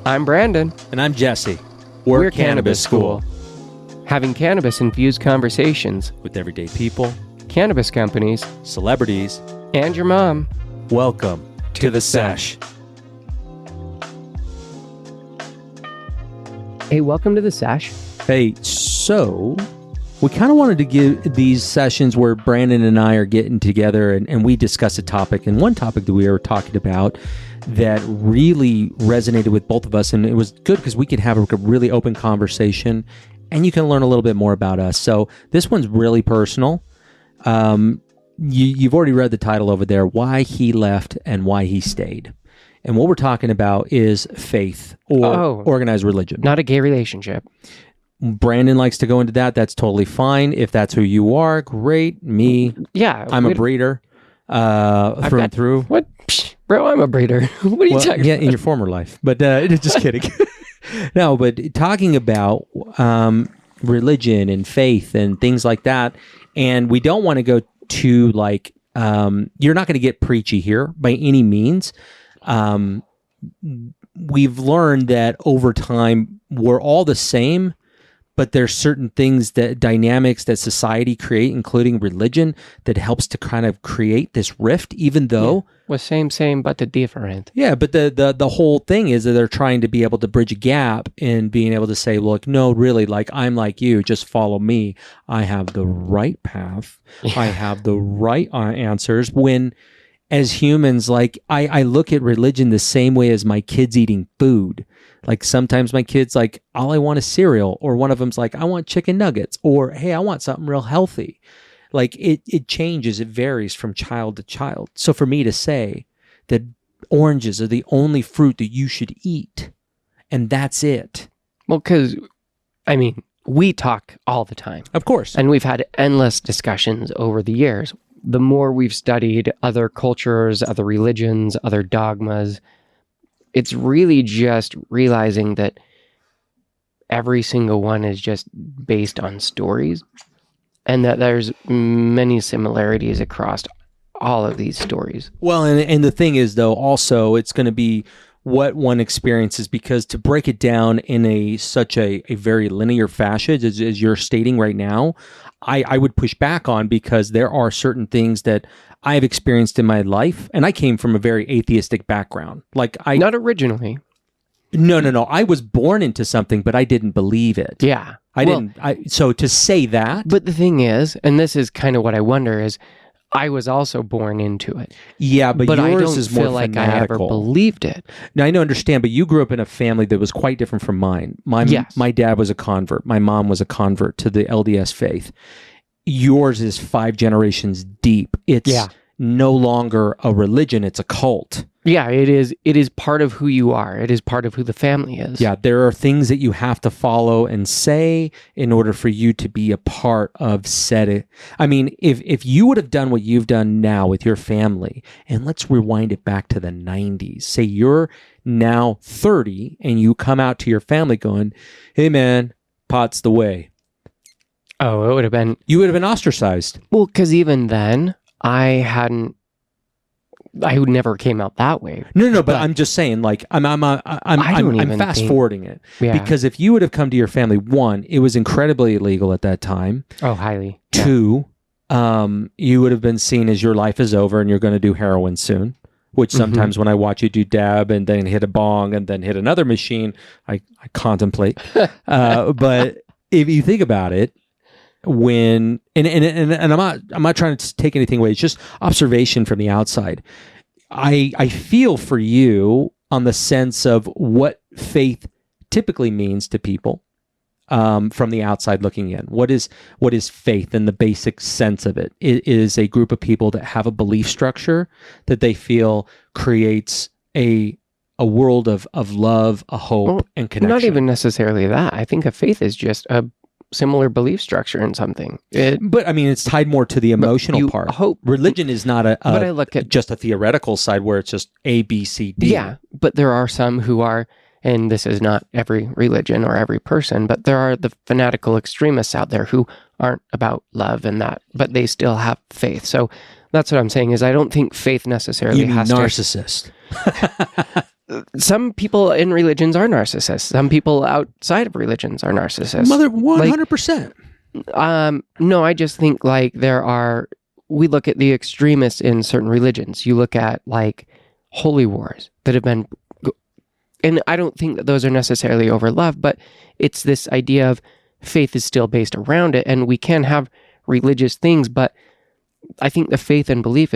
I'm Brandon. And I'm Jesse. We're Cannabis School. Having cannabis-infused conversations With everyday people, cannabis companies, celebrities, and your mom. Welcome to the Sesh. Hey, welcome to the Sesh. Hey, so we kind of wanted to give these sessions where Brandon and I are getting together and we discuss a topic. And one topic that we were talking about that really resonated with both of us, and it was good because we could have a really open conversation and you can learn a little bit more about us. So this one's really personal. You've already read the title over there, Why He Left and Why He Stayed. And what we're talking about is faith or organized religion. Not a gay relationship. Brandon likes to go into that. That's totally fine. If that's who you are, great. Me, yeah, I'm a breeder through and through. What? Psh, bro, I'm a breeder. What are you talking about? Yeah, in your former life. But just kidding. No, but talking about religion and faith and things like that. And we don't want to go to like, you're not going to get preachy here by any means. We've learned that over time, we're all the same, but there's certain things that dynamics that society create, including religion, that helps to kind of create this rift, even though... Well, same, but the different. Yeah, but the whole thing is that they're trying to be able to bridge a gap in being able to say, look, no, really, like, I'm like you, just follow me. I have the right path. Yeah. I have the right answers. When, as humans, like, I look at religion the same way as my kids eating food. Like sometimes my kids like, all I want is cereal, or one of them's like, I want chicken nuggets, or hey, I want something real healthy. Like it changes, it varies from child to child. So for me to say that oranges are the only fruit that you should eat, and that's it. Well, because, I mean, we talk all the time. Of course. And we've had endless discussions over the years. The more we've studied other cultures, other religions, other dogmas, it's really just realizing that every single one is just based on stories, and that there's many similarities across all of these stories. Well, and the thing is, though, also it's going to be what one experiences, because to break it down in such a very linear fashion as you're stating right now, I would push back on, because there are certain things that I've experienced in my life, and I came from a very atheistic background. Like not originally. No. I was born into something, but I didn't believe it. Yeah. So to say that. But the thing is, and this is kind of what I wonder, is I was also born into it. Yeah, but yours I don't is more feel like fanatical. I ever believed it. Now, I don't understand, but you grew up in a family that was quite different from mine. My dad was a convert. My mom was a convert to the LDS faith. Yours is 5 generations deep. It's no longer a religion, it's a cult. Yeah, it is part of who you are. It is part of who the family is. Yeah, there are things that you have to follow and say in order for you to be a part of said. I mean, if you would have done what you've done now with your family, and let's rewind it back to the 90s. Say you're now 30 and you come out to your family going, hey man, pot's the way. Oh, it would have been... You would have been ostracized. Well, because even then, I never came out that way. No, but I'm just saying, like, I'm fast forwarding it. Yeah. Because if you would have come to your family, 1, it was incredibly illegal at that time. Oh, highly. 2, you would have been seen as your life is over and you're going to do heroin soon. Which sometimes when I watch you do dab and then hit a bong and then hit another machine, I contemplate. But if you think about it, when I'm not trying to take anything away, it's just observation from the outside. I feel for you on the sense of what faith typically means to people from the outside looking in. What is faith in the basic sense of it? It is a group of people that have a belief structure that they feel creates a world of love, a hope, and connection. Not even necessarily that. I think a faith is just a similar belief structure in something. But I mean, it's tied more to the emotional part. Hope. Religion is not but I look at just a theoretical side where it's just A, B, C, D. Yeah, but there are some who are, and this is not every religion or every person, but there are the fanatical extremists out there who aren't about love and that, but they still have faith. So that's what I'm saying is I don't think faith necessarily you mean has narcissist. some people in religions are narcissists. Some people outside of religions are narcissists. 100%. No, I just think like we look at the extremists in certain religions. You look at like holy wars that have been, and I don't think that those are necessarily over love, but it's this idea of faith is still based around it, and we can have religious things, but I think the faith and belief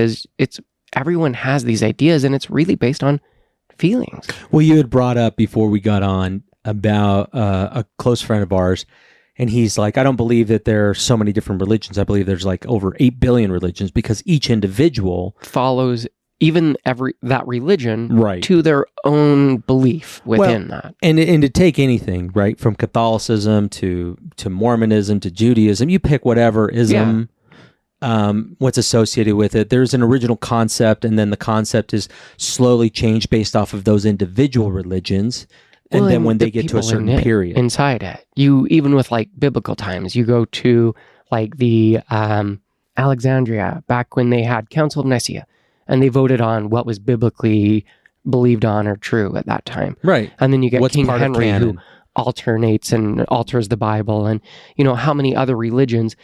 everyone has these ideas, and it's really based on feelings. Well, you had brought up before we got on about a close friend of ours, and he's like, I don't believe that there are so many different religions. I believe there's like over 8 billion religions because each individual follows even that religion right to their own belief within that. And to take anything, right, from Catholicism to Mormonism to Judaism, you pick whatever ism, what's associated with it. There's an original concept, and then the concept is slowly changed based off of those individual religions. And then when they get to a certain period inside it, even with like biblical times, you go to like the Alexandria back when they had Council of Nicaea, and they voted on what was biblically believed on or true at that time. Right. And then you get King Henry who alternates and alters the Bible, and how many other religions.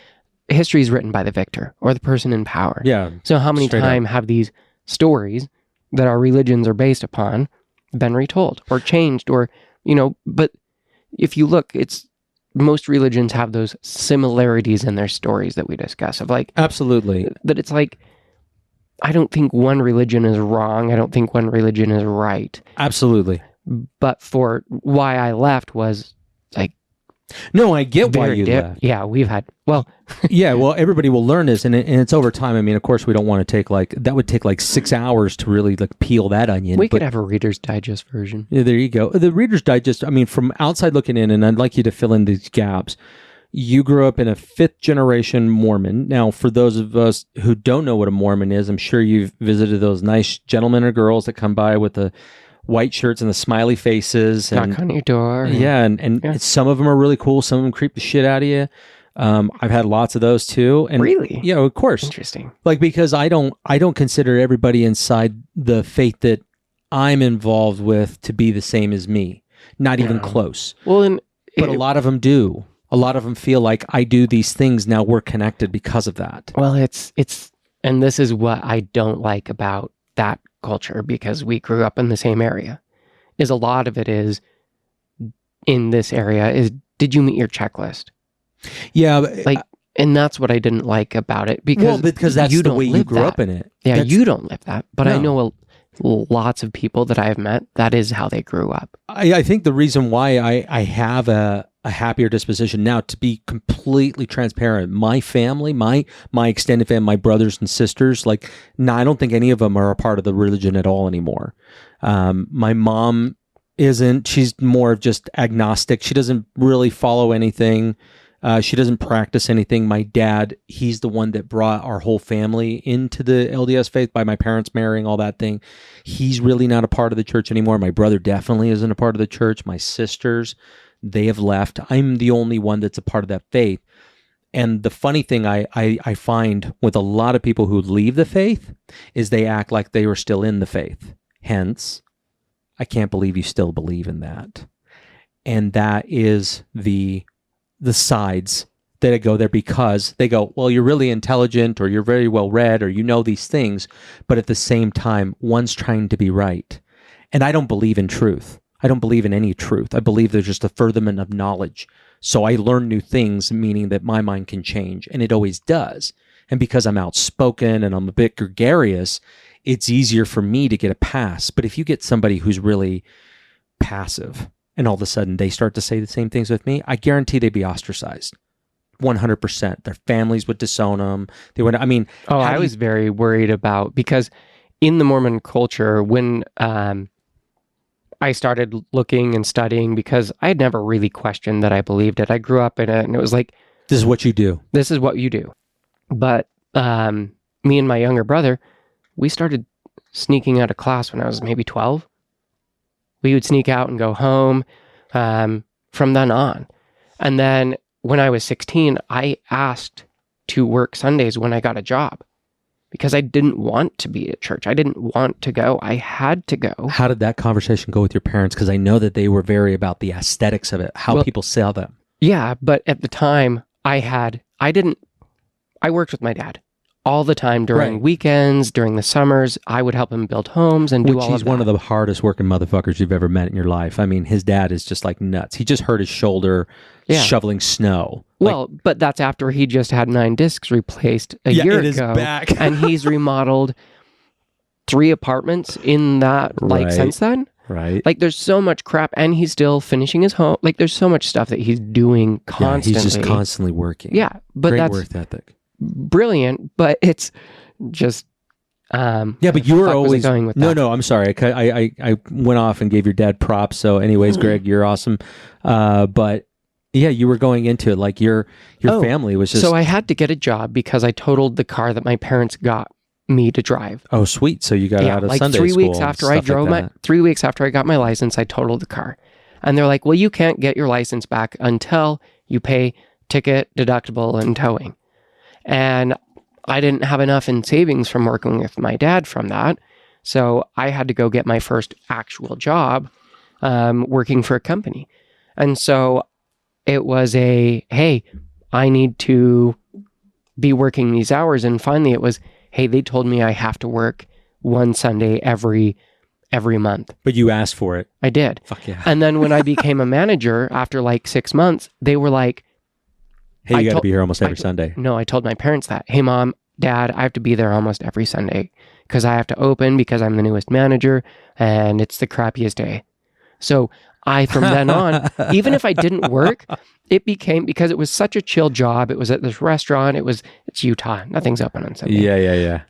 History is written by the victor or the person in power. Yeah. So how many times have these stories that our religions are based upon been retold or changed or, but if you look, most religions have those similarities in their stories that we discuss of like, absolutely, that it's like, I don't think one religion is wrong. I don't think one religion is right. Absolutely. But for why I left was like, no, I get why you left. Yeah, we've had, yeah, well, everybody will learn this, and it's over time. I mean, of course, we don't want to take that would take like 6 hours to really like peel that onion. We could have a Reader's Digest version. Yeah, there you go. The Reader's Digest, I mean, from outside looking in, and I'd like you to fill in these gaps. You grew up in a 5th generation Mormon. Now, for those of us who don't know what a Mormon is, I'm sure you've visited those nice gentlemen or girls that come by with the white shirts and the smiley faces. Knock on your door. Yeah, and some of them are really cool. Some of them creep the shit out of you. I've had lots of those too. And really? Yeah, of course. Interesting. Like, because I don't consider everybody inside the faith that I'm involved with to be the same as me. Not even close. Well, but a lot of them do. A lot of them feel like I do these things, now we're connected because of that. Well, it's and this is what I don't like about that culture, because we grew up in the same area, is a lot of it is in this area is, did you meet your checklist? Yeah. Like, and that's what I didn't like about it, because that's the way you grew up in it. Yeah, you don't live that. But no. I know lots of people that I have met, that is how they grew up. I think the reason why I have a happier disposition now, to be completely transparent, my family, my extended family, my brothers and sisters, like, no, I don't think any of them are a part of the religion at all anymore. My mom isn't. She's more of just agnostic. She doesn't really follow anything. She doesn't practice anything. My dad, he's the one that brought our whole family into the LDS faith by my parents marrying, all that thing. He's really not a part of the church anymore. My brother definitely isn't a part of the church. My sisters, they have left. I'm the only one that's a part of that faith. And the funny thing I find with a lot of people who leave the faith is they act like they were still in the faith. Hence, I can't believe you still believe in that. And that is the sides that go there, because they go, well, you're really intelligent, or you're very well read, or you know these things, but at the same time, one's trying to be right. And I don't believe in truth. I don't believe in any truth. I believe there's just a furtherment of knowledge. So I learn new things, meaning that my mind can change, and it always does. And because I'm outspoken and I'm a bit gregarious, it's easier for me to get a pass. But if you get somebody who's really passive, and all of a sudden they start to say the same things with me, I guarantee they'd be ostracized. 100%. Their families would disown them. They would, I mean... Oh, I was very worried about, because in the Mormon culture, when I started looking and studying, because I had never really questioned that I believed it. I grew up in it, and it was like... This is what you do. This is what you do. But me and my younger brother, we started sneaking out of class when I was maybe 12. We would sneak out and go home from then on. And then when I was 16, I asked to work Sundays when I got a job. because I didn't want to be at church. I didn't want to go. I had to go. How did that conversation go with your parents? Because I know that they were very about the aesthetics of it, how people sell them. Yeah, but at the time I worked with my dad all the time during weekends, during the summers. I would help him build homes and do all of that. He's one of the hardest working motherfuckers you've ever met in your life. I mean, his dad is just like nuts. He just hurt his shoulder shoveling snow. Well, but that's after he just had 9 discs replaced a year ago. It is back. And he's remodeled 3 apartments in that, since then. Right. Like, there's so much crap, and he's still finishing his home. Like, there's so much stuff that he's doing constantly. Yeah, he's just constantly working. Yeah, but Great that's work ethic. Brilliant, but it's just but you were always going with that? No, I'm sorry. I went off and gave your dad props. So anyways, Greg, you're awesome. But yeah, you were going into it like your family was just. So I had to get a job because I totaled the car that my parents got me to drive. Oh, sweet. So you got out of like Sunday 3 school weeks after I drove 3 weeks after I got my license, I totaled the car. And they're like, well, you can't get your license back until you pay ticket, deductible, and towing. And I didn't have enough in savings from working with my dad from that. So I had to go get my first actual job working for a company. And so it was hey, I need to be working these hours. And finally it was, hey, they told me I have to work one Sunday every month. But you asked for it. I did. Fuck yeah. And then when I became a manager after like 6 months, they were like, hey, you got to be here almost every Sunday. No, I told my parents that. Hey, Mom, Dad, I have to be there almost every Sunday because I have to open because I'm the newest manager and it's the crappiest day. So from then on, even if I didn't work, it became, because it was such a chill job. It was at this restaurant. It's Utah. Nothing's open on Sunday. Yeah.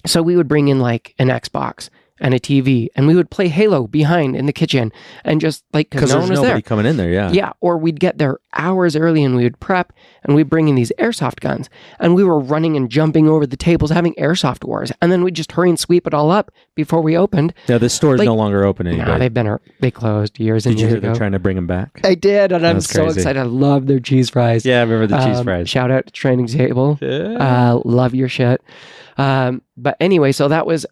So we would bring in like an Xbox and a TV, and we would play Halo behind in the kitchen, and just like, because no one was nobody there. Coming in there, yeah. Or we'd get there hours early, and we would prep, and we'd bring in these airsoft guns, and we were running and jumping over the tables, having airsoft wars, and then we'd just hurry and sweep it all up before we opened. Yeah, this store is no longer open anymore. No, they closed years and years ago. Did you hear they're trying to bring them back? I did, and I'm so excited. I love their cheese fries. Yeah, I remember the cheese fries. Shout out to Training Table. Yeah. Love your shit. But anyway, so that was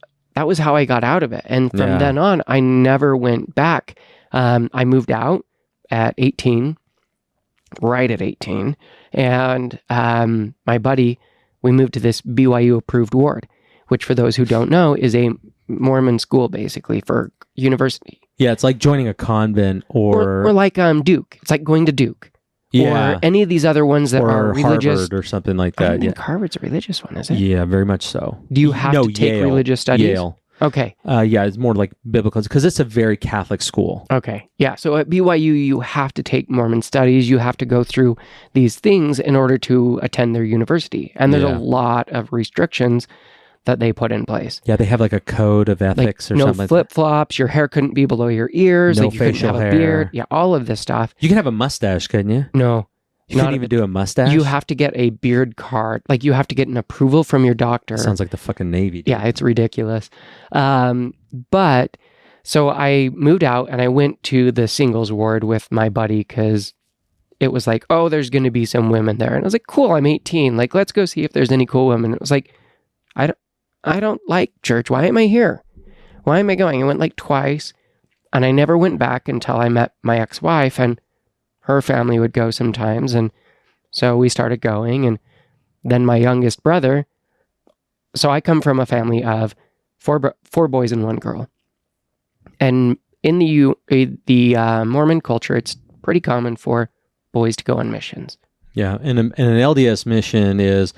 how I got out of it. And from then on, I never went back. I moved out at 18, right at 18. And my buddy, we moved to this BYU approved ward, which for those who don't know is a Mormon school basically for university. Yeah, it's like joining a convent or like Duke. It's like going to Duke. Yeah. Or any of these other ones that are religious. Harvard or something like that. I don't think Harvard's a religious one, is it? Yeah, very much so. Do you have to take religious studies? Yale. Okay. Yeah, it's more like biblical, because it's a very Catholic school. Okay. Yeah. So at BYU, you have to take Mormon studies. You have to go through these things in order to attend their university. And there's a lot of restrictions that they put in place. Yeah, they have like a code of ethics or something. No flip-flops. Your hair couldn't be below your ears. No you couldn't facial have hair. A beard. Yeah, all of this stuff. You can have a mustache, couldn't you? No. You couldn't even do a mustache? You have to get a beard card. Like, you have to get an approval from your doctor. Sounds like the fucking Navy. Dude. Yeah, it's ridiculous. But, so I moved out and I went to the singles ward with my buddy because it was like, oh, there's going to be some women there. And I was like, cool, I'm 18. Like, let's go see if there's any cool women. It was like, I don't like church. Why am I here? Why am I going? I went like twice, and I never went back until I met my ex-wife, and her family would go sometimes. And so we started going, and then my youngest brother, so I come from a family of four boys and one girl. And in the Mormon culture, it's pretty common for boys to go on missions. Yeah, and an LDS mission is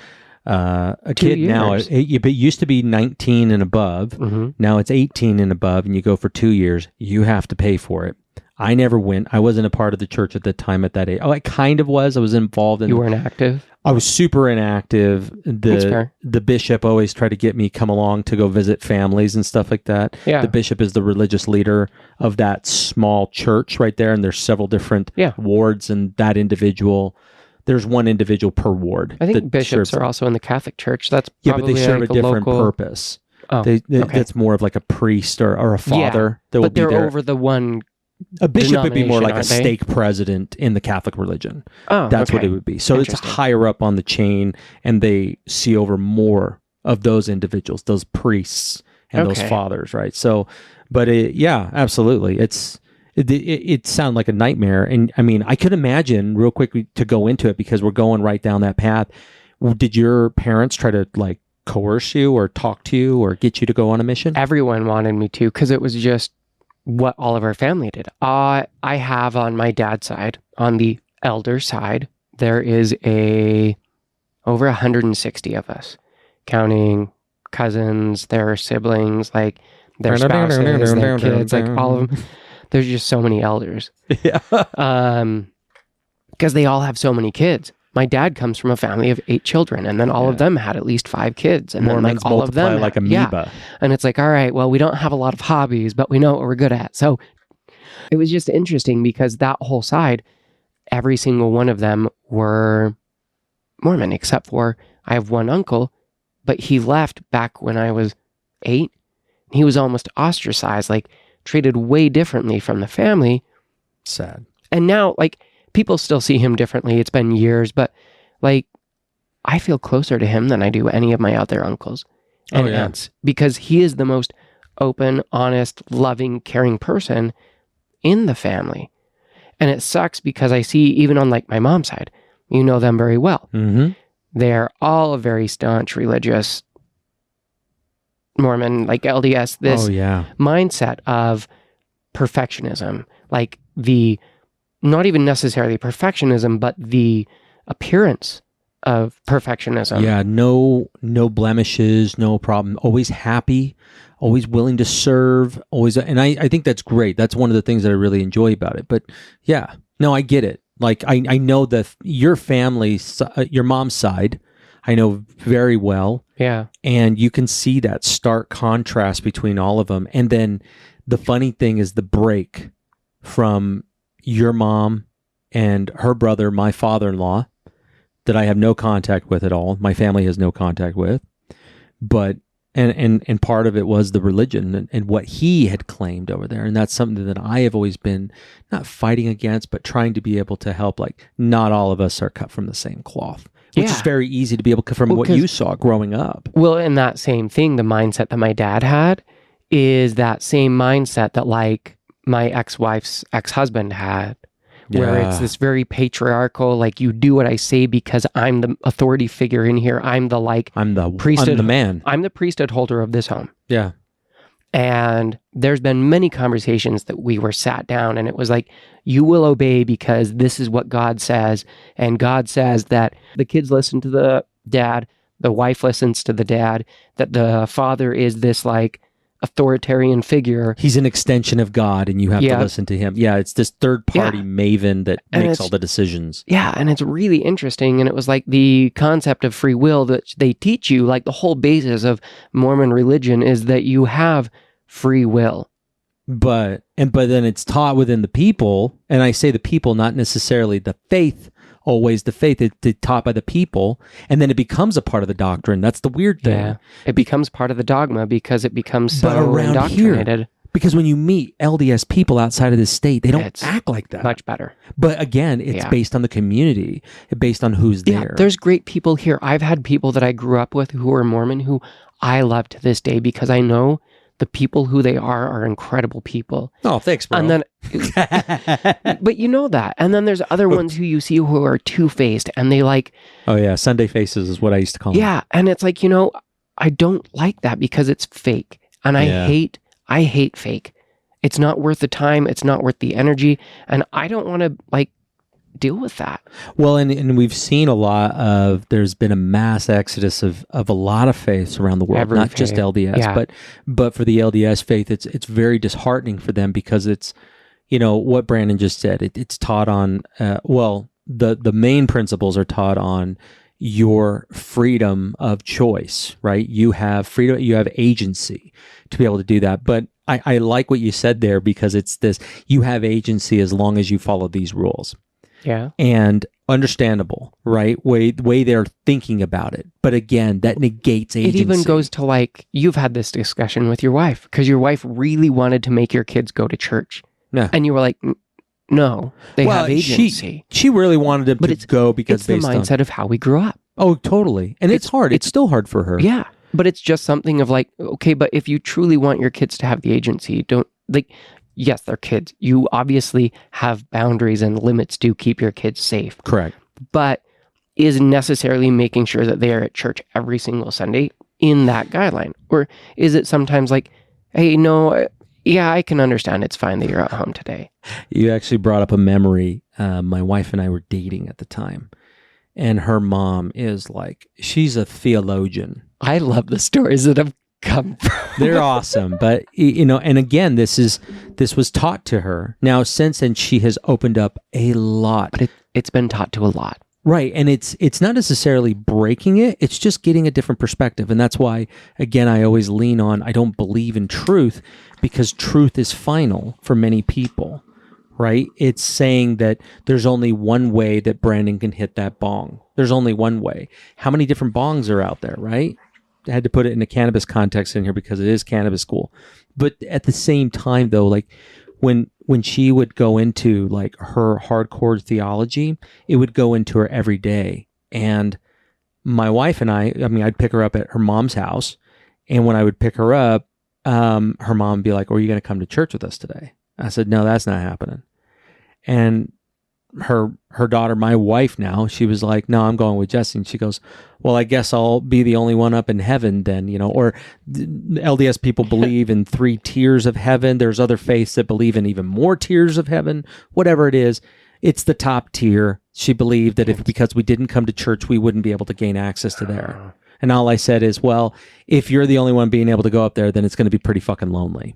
a kid now. It used to be 19 and above. Mm-hmm. Now it's 18 and above, and you go for 2 years. You have to pay for it. I never went. I wasn't a part of the church at the time at that age. Oh, I kind of was. I was involved in. You weren't active? I was super inactive. That's fair. The bishop always tried to get me come along to go visit families and stuff like that. Yeah. The bishop is the religious leader of that small church right there, and there's several different wards, and that individual. There's one individual per ward. I think bishops are also in the Catholic Church. That's probably but they serve like a different purpose. Oh, okay. That's more of like a priest or a father. Yeah, but they're over the one. A bishop would be more like a stake president in the Catholic religion. Oh, that's what it would be. So it's higher up on the chain, and they see over more of those individuals, those priests and those fathers, right? So, but yeah, absolutely. It sounded like a nightmare. And I mean, I could imagine real quickly to go into it because we're going right down that path. Did your parents try to like coerce you or talk to you or get you to go on a mission? Everyone wanted me to because it was just what all of our family did. I have on my dad's side, on the elder side, there is over 160 of us, counting cousins, their siblings, like their spouses, their kids, like all of them. There's just so many elders. Yeah. Because they all have so many kids. My dad comes from a family of 8 children, and then all of them had at least 5 kids, and Mormons then like all of them like amoeba. And it's like, all right, well, we don't have a lot of hobbies, but we know what we're good at. So it was just interesting because that whole side, every single one of them were Mormon, except for I have one uncle, but he left back when I was 8. He was almost ostracized, like treated way differently from the family. Sad. And now, like, people still see him differently. It's been years, but like, I feel closer to him than I do any of my other uncles and aunts because he is the most open, honest, loving, caring person in the family. And it sucks because I see, even on like my mom's side, you know them very well. Mm-hmm. They're all very staunch, religious, Mormon, like LDS, this mindset of perfectionism, like not even necessarily perfectionism, but the appearance of perfectionism. Yeah, no blemishes, no problem. Always happy, always willing to serve, always. And I think that's great. That's one of the things that I really enjoy about it. But yeah, no, I get it. Like I know that your family, your mom's side, I know very well. Yeah. And you can see that stark contrast between all of them. And then the funny thing is the break from your mom and her brother, my father-in-law, that I have no contact with at all. My family has no contact with. But and part of it was the religion and what he had claimed over there. And that's something that I have always been not fighting against, but trying to be able to help. Like, not all of us are cut from the same cloth, which is very easy to be able to, from what you saw growing up. Well, and that same thing, the mindset that my dad had is that same mindset that like my ex-wife's ex-husband had, where it's this very patriarchal, like, you do what I say because I'm the authority figure in here. I'm the priesthood. I'm the man. I'm the priesthood holder of this home. Yeah. And there's been many conversations that we were sat down and it was like, you will obey because this is what God says. And God says that the kids listen to the dad, the wife listens to the dad, that the father is this like authoritarian figure. He's an extension of God and you have to listen to him. Yeah, it's this third party maven that makes all the decisions. Yeah, and it's really interesting. And it was like the concept of free will that they teach you, like the whole basis of Mormon religion is that you have free will. But then it's taught within the people, and I say the people, not necessarily the faith, always the faith. It's taught by the people, and then it becomes a part of the doctrine. That's the weird thing. Yeah, it becomes part of the dogma because it becomes so indoctrinated. Here, because when you meet LDS people outside of this state, they don't act like that. Much better. But again, it's based on the community, based on who's there. Yeah, there's great people here. I've had people that I grew up with who are Mormon who I love to this day because I know the people who they are incredible people. Oh, thanks, bro. And then, but you know that. And then there's other ones who you see who are two-faced and they like... Oh yeah, Sunday faces is what I used to call them. Yeah, and it's like, I don't like that because it's fake. And I hate fake. It's not worth the time. It's not worth the energy. And I don't want to deal with that. Well, and we've seen a lot of, there's been a mass exodus of a lot of faiths around the world, not just LDS, but for the LDS faith, it's very disheartening for them because it's, what Brandon just said, it's taught on, the main principles are taught on your freedom of choice, right? You have freedom, you have agency to be able to do that. But I like what you said there because it's this, you have agency as long as you follow these rules. Yeah. And understandable, right? Way they're thinking about it. But again, that negates agency. It even goes to you've had this discussion with your wife because your wife really wanted to make your kids go to church. Yeah. And you were like, no, they have agency. She really wanted them to go because it's the mindset of how we grew up. Oh, totally. And it's hard. It's still hard for her. Yeah. But it's just something of like, okay, but if you truly want your kids to have the agency, don't like, yes, they're kids. You obviously have boundaries and limits to keep your kids safe. Correct. But is necessarily making sure that they are at church every single Sunday in that guideline? Or is it sometimes like, hey, no, yeah, I can understand. It's fine that you're at home today. You actually brought up a memory. My wife and I were dating at the time, and her mom is like, she's a theologian. I love the stories that have come from. They're awesome. But, and again, this was taught to her. Now, since then, she has opened up a lot. But it's been taught to a lot. Right. And it's not necessarily breaking it. It's just getting a different perspective. And that's why, again, I always lean on, I don't believe in truth, because truth is final for many people, right? It's saying that there's only one way that Brandon can hit that bong. There's only one way. How many different bongs are out there, right? I had to put it in a cannabis context in here because it is cannabis school. But at the same time, though, like when she would go into like her hardcore theology, it would go into her every day. And my wife and I'd pick her up at her mom's house. And when I would pick her up, her mom would be like, "Are you going to come to church with us today?" I said, "No, that's not happening." And her daughter, my wife now, she was like, "No, I'm going with Jesse." And she goes, "Well, I guess I'll be the only one up in heaven then, or LDS people believe in 3 tiers of heaven. There's other faiths that believe in even more tiers of heaven, whatever it is. It's the top tier." She believed that because we didn't come to church, we wouldn't be able to gain access to there. And all I said is, well, if you're the only one being able to go up there, then it's going to be pretty fucking lonely.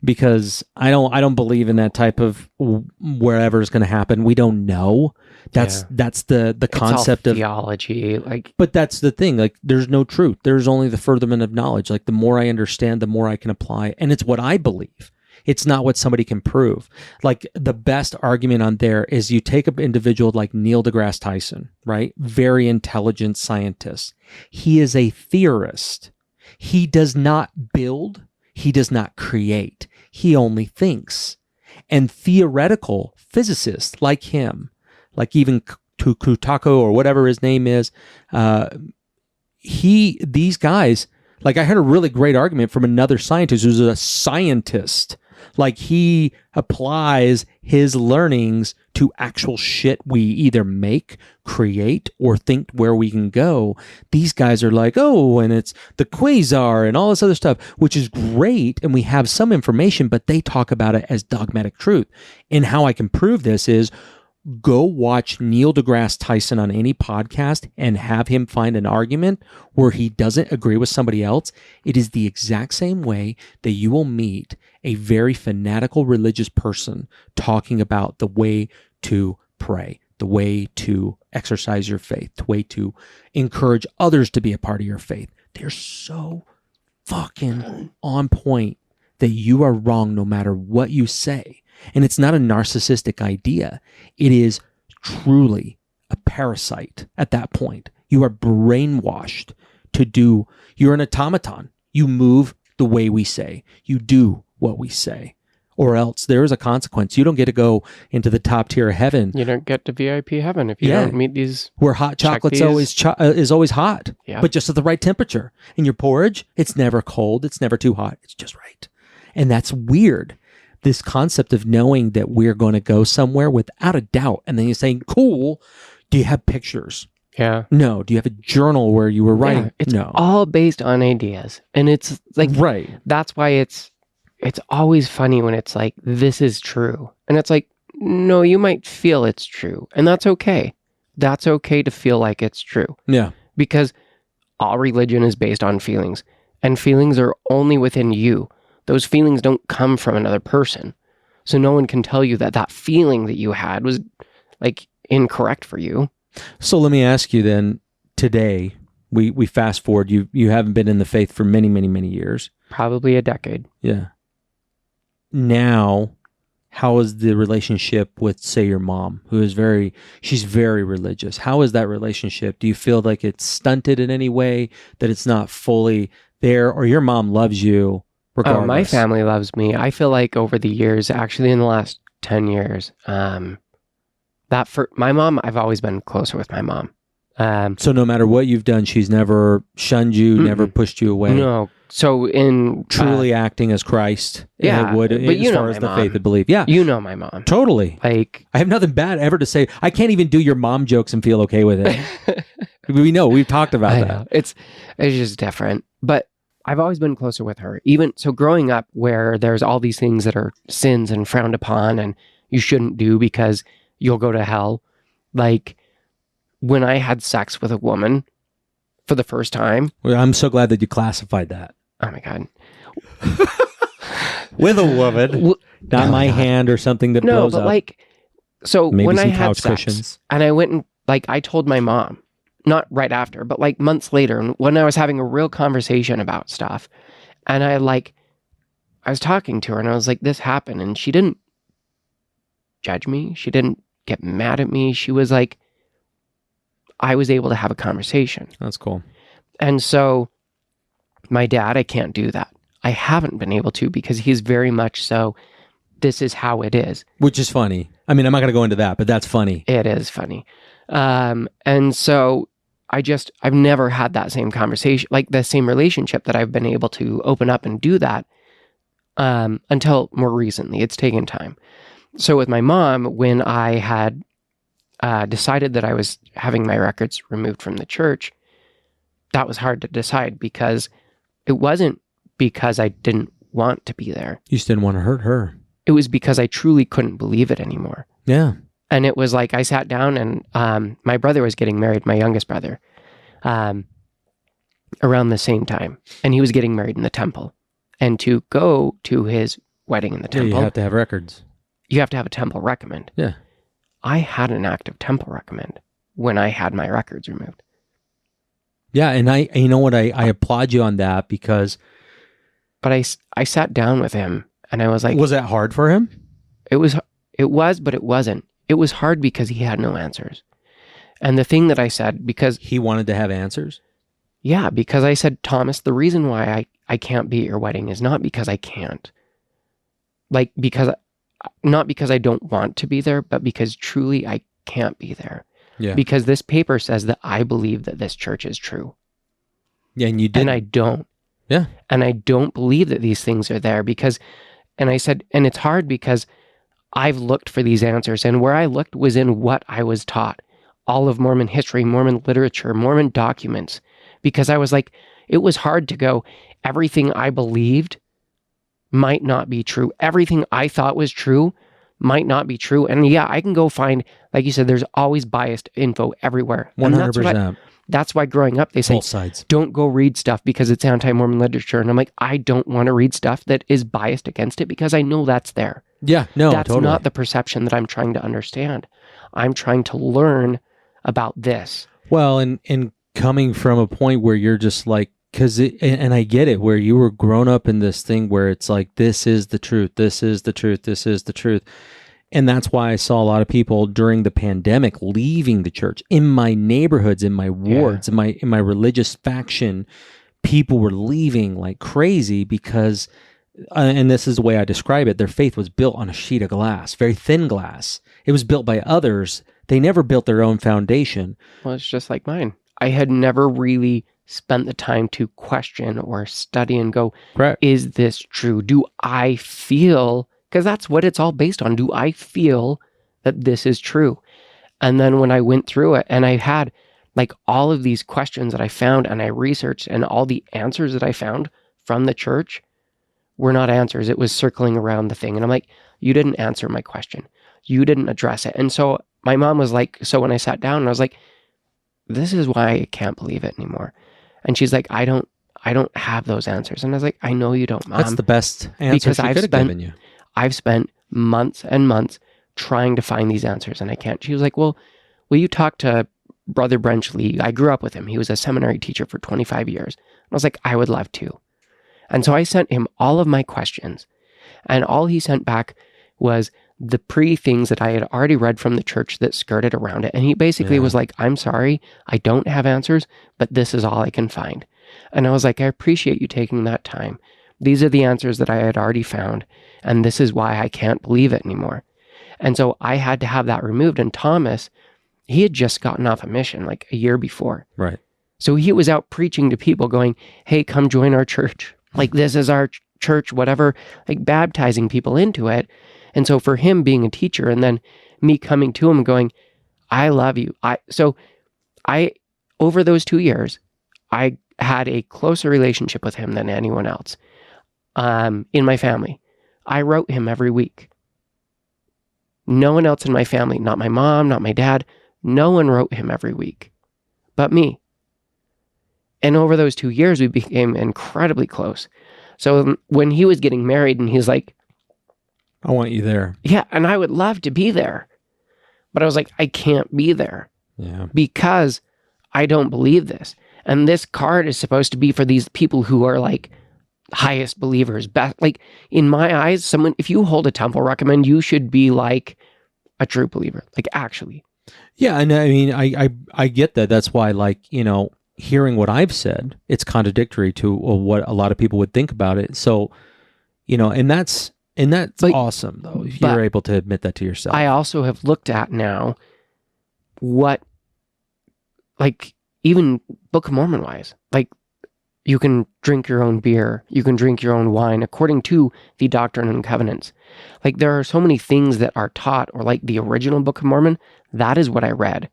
Because I don't believe in that type of wherever is going to happen. We don't know. That's the concept of theology. But that's the thing. Like, there's no truth. There's only the furtherment of knowledge. Like, the more I understand, the more I can apply. And it's what I believe. It's not what somebody can prove. Like, the best argument on there is you take an individual like Neil deGrasse Tyson, right? Very intelligent scientist. He is a theorist. He does not build. He does not create. He only thinks. And theoretical physicists like him, like even Kutako or whatever his name is, these guys, like, I heard a really great argument from another scientist who's a scientist. Like, he applies his learnings to actual shit we either make, create, or think where we can go. These guys are like, oh, and it's the quasar and all this other stuff, which is great. And we have some information, but they talk about it as dogmatic truth. And how I can prove this is go watch Neil deGrasse Tyson on any podcast and have him find an argument where he doesn't agree with somebody else. It is the exact same way that you will meet a very fanatical religious person talking about the way to pray, the way to exercise your faith, the way to encourage others to be a part of your faith. They're so fucking on point that you are wrong no matter what you say. And it's not a narcissistic idea. It is truly a parasite at that point. You are brainwashed you're an automaton. You move the way we say. You do what we say. Or else there is a consequence. You don't get to go into the top tier of heaven. You don't get to VIP heaven if you don't meet these. Where hot chocolate's is always hot, but just at the right temperature. And your porridge, it's never cold. It's never too hot. It's just right. And that's weird. This concept of knowing that we're going to go somewhere without a doubt. And then you're saying, cool, do you have pictures? Yeah. No. Do you have a journal where you were writing? Yeah, it's no. all based on ideas. And it's like, right. That's why it's always funny when it's like, this is true. And it's like, no, you might feel it's true. And that's okay. That's okay to feel like it's true. Yeah. Because all religion is based on feelings. And feelings are only within you. Those feelings don't come from another person. So no one can tell you that feeling that you had was like incorrect for you. So let me ask you then, today, we fast forward, you haven't been in the faith for many, many, many years. Probably a decade. Yeah. Now, how is the relationship with, say, your mom, she's very religious? How is that relationship? Do you feel like it's stunted in any way, that it's not fully there, or your mom loves you? Regardless. My family loves me. I feel like over the years, actually in the last 10 years, that for my mom, I've always been closer with my mom. So no matter what you've done, she's never shunned you, never pushed you away. No. So in Truly acting as Christ. Yeah, would, but as you know far my as the mom. faith and belief. Yeah. you know my mom. Totally. Like, I have nothing bad ever to say. I can't even do your mom jokes and feel okay with it. We know. We've talked about I that. know. It's just different. But I've always been closer with her. Even so, growing up where there's all these things that are sins and frowned upon and you shouldn't do because you'll go to hell. Like when I had sex with a woman for the first time. Well, I'm so glad that you classified that. Oh my God. With a woman. Not my hand or something that No, blows but up. like, so Maybe when I some had couch sex cushions. and I went and like, I told my mom, not right after, but like months later, when I was having a real conversation about stuff, and I was talking to her and I was like, this happened, and she didn't judge me. She didn't get mad at me. She was like, I was able to have a conversation. That's cool. And so my dad, I can't do that. I haven't been able to because he's very much so, this is how it is. Which is funny. I mean, I'm not going to go into that, but that's funny. It is funny. And so I've never had that same conversation, like the same relationship that I've been able to open up and do that until more recently. It's taken time. So with my mom, when I had decided that I was having my records removed from the church, that was hard to decide because it wasn't because I didn't want to be there. You just didn't want to hurt her. It was because I truly couldn't believe it anymore. Yeah. And it was like I sat down and my brother was getting married, my youngest brother, around the same time. And he was getting married in the temple. And to go to his wedding in the temple, you have to have records. You have to have a temple recommend. Yeah. I had an active temple recommend when I had my records removed. Yeah, and you know what, I applaud you on that because... But I sat down with him and I was like... Was that hard for him? It was, but it wasn't. It was hard because he had no answers. And the thing that I said, because... He wanted to have answers? Yeah, because I said, Thomas, the reason why I can't be at your wedding is not because I can't. Like, not because I don't want to be there, but because truly I can't be there. Yeah. Because this paper says that I believe that this church is true. Yeah, and you did. And I don't. Yeah. And I don't believe that these things are there because, and I said, and it's hard because I've looked for these answers, and where I looked was in what I was taught. All of Mormon history, Mormon literature, Mormon documents. Because I was like, it was hard to go, everything I believed might not be true. Everything I thought was true might not be true. And yeah, I can go find, like you said, there's always biased info everywhere. 100%. That's why growing up, they say, both sides. Don't go read stuff because it's anti-Mormon literature. And I'm like, I don't want to read stuff that is biased against it because I know that's there. Yeah, no, that's totally. not the perception that I'm trying to understand. I'm trying to learn about this. Well, and coming from a point where you're just like, and I get it, where you were grown up in this thing where it's like, this is the truth, this is the truth, this is the truth. And that's why I saw a lot of people during the pandemic leaving the church. In my neighborhoods, in my wards, in my religious faction, people were leaving like crazy because, and this is the way I describe it, their faith was built on a sheet of glass, very thin glass. It was built by others. They never built their own foundation. Well, it's just like mine. I had never really spent the time to question or study and go, Correct. Is this true? Do I feel, because that's what it's all based on. Do I feel that this is true? And then when I went through it and I had like all of these questions that I found and I researched, and all the answers that I found from the church were not answers. It was circling around the thing. And I'm like, you didn't answer my question. You didn't address it. And so my mom was like, so when I sat down, I was like, this is why I can't believe it anymore. And she's like, I don't have those answers. And I was like, I know you don't, Mom. That's the best answer she could have given you. I've spent months and months trying to find these answers and I can't. She was like, well, will you talk to Brother Brenchley? I grew up with him. He was a seminary teacher for 25 years. I was like, I would love to. And so I sent him all of my questions, and all he sent back was the things that I had already read from the church that skirted around it. And he basically was like, I'm sorry, I don't have answers, but this is all I can find. And I was like, I appreciate you taking that time. These are the answers that I had already found, and this is why I can't believe it anymore. And so I had to have that removed. And Thomas, he had just gotten off a mission like a year before. Right. So he was out preaching to people going, hey, come join our church. Like, this is our church, whatever, like baptizing people into it. And so for him being a teacher and then me coming to him and going, I love you. Over those 2 years, I had a closer relationship with him than anyone else in my family. I wrote him every week. No one else in my family, not my mom, not my dad, no one wrote him every week but me. And over those 2 years, we became incredibly close. So when he was getting married and he's like, I want you there. Yeah, and I would love to be there. But I was like, I can't be there. Yeah. Because I don't believe this. And this card is supposed to be for these people who are like highest believers. Best, like in my eyes, if you hold a temple recommend, you should be like a true believer. Like actually. Yeah, and I mean, I get that. That's why, like, hearing what I've said, it's contradictory to what a lot of people would think about it. So, and that's like, awesome though, if you're able to admit that to yourself. I also have looked at now what, like, even Book of Mormon wise, like, you can drink your own beer, you can drink your own wine according to the Doctrine and Covenants. Like, there are so many things that are taught, or like the original Book of Mormon, that is what I read.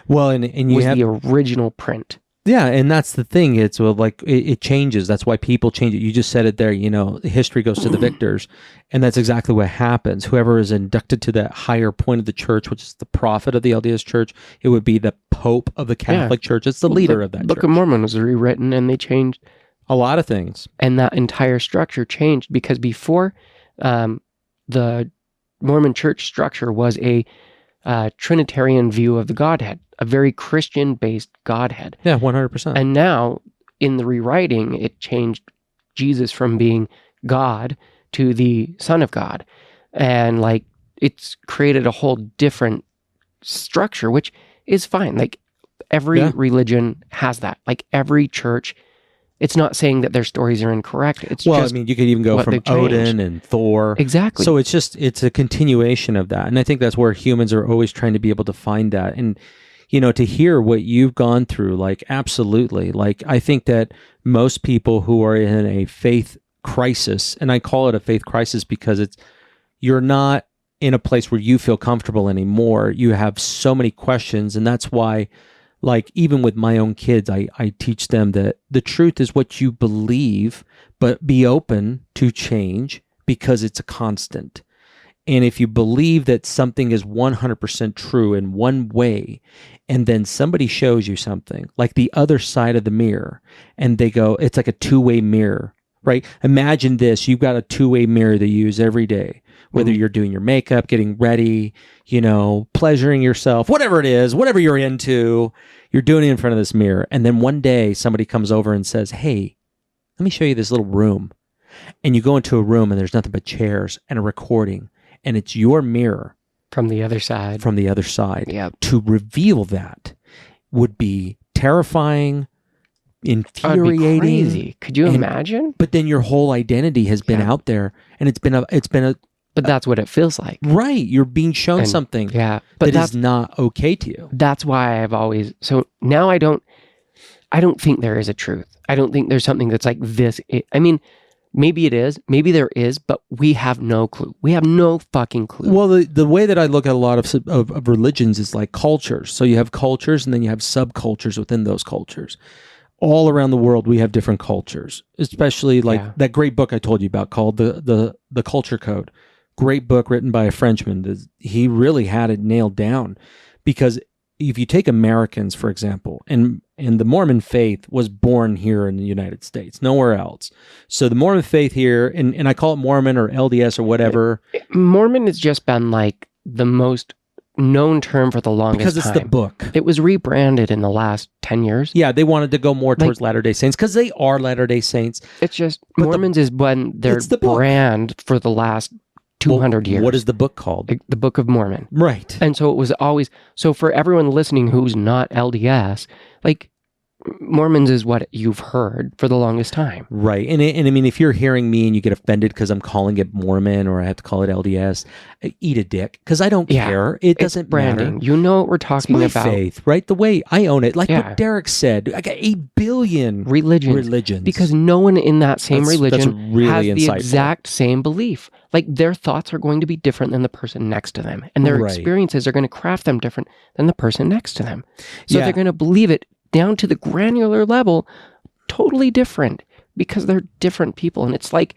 Well, and you have the original print. Yeah, and that's the thing. It's like it changes. That's why people change it. You just said it there. History goes to the victors, and that's exactly what happens. Whoever is inducted to that higher point of the church, which is the prophet of the LDS Church, it would be the Pope of the Catholic Church. It's the leader of that Book church. of Mormon was rewritten, and they changed a lot of things, and that entire structure changed because before, the Mormon Church structure was a Trinitarian view of the Godhead. A very Christian-based Godhead. Yeah, 100%. And now, in the rewriting, it changed Jesus from being God to the Son of God. And, like, it's created a whole different structure, which is fine. Like, every religion has that. Like, every church, it's not saying that their stories are incorrect. It's just, I mean, you could even go from Odin and Thor. Exactly. So it's a continuation of that. And I think that's where humans are always trying to be able to find that. And to hear what you've gone through, like, absolutely. Like, I think that most people who are in a faith crisis, and I call it a faith crisis because you're not in a place where you feel comfortable anymore. You have so many questions, and that's why, like, even with my own kids, I teach them that the truth is what you believe, but be open to change because it's a constant. And if you believe that something is 100% true in one way, and then somebody shows you something, like the other side of the mirror, and they go, it's like a two-way mirror, right? Imagine this, you've got a two-way mirror that you use every day, whether you're doing your makeup, getting ready, pleasuring yourself, whatever it is, whatever you're into, you're doing it in front of this mirror. And then one day somebody comes over and says, hey, let me show you this little room. And you go into a room and there's nothing but chairs and a recording. And it's your mirror. From the other side. Yep. To reveal that would be terrifying, infuriating. That'd be crazy. Could you imagine? But then your whole identity has been out there, and it's been a. But that's what it feels like. Right. You're being shown something but that is not okay to you. That's why I've always... So now I don't think there is a truth. I don't think there's something that's like this. I mean... Maybe it is. Maybe there is, but we have no clue. We have no fucking clue. Well, the way that I look at a lot of religions is like cultures. So you have cultures, and then you have subcultures within those cultures. All around the world, we have different cultures. Especially like that great book I told you about called the Culture Code. Great book written by a Frenchman. He really had it nailed down, because if you take Americans, for example, and the Mormon faith was born here in the United States, nowhere else. So the Mormon faith here, and I call it Mormon or LDS or whatever. Mormon has just been like the most known term for the longest time. Because it's the book. It was rebranded in the last 10 years. Yeah, they wanted to go more towards Latter-day Saints because they are Latter-day Saints. It's just, Mormons is when their brand for the last 200 years. What is the book called? The Book of Mormon. Right. And so it was always, so for everyone listening who's not LDS, like, Mormons is what you've heard for the longest time. Right. And I mean, if you're hearing me and you get offended because I'm calling it Mormon or I have to call it LDS, eat a dick, because I don't care. It doesn't branding. matter. You know what we're talking it's my about. faith, right? The way I own it. Like what Derek said, I got 8 billion religions. Because no one in that same religion that's really has the insightful. exact same belief. Like their thoughts are going to be different than the person next to them. And their experiences are going to craft them different than the person next to them. So they're going to believe it down to the granular level, totally different, because they're different people. And it's like,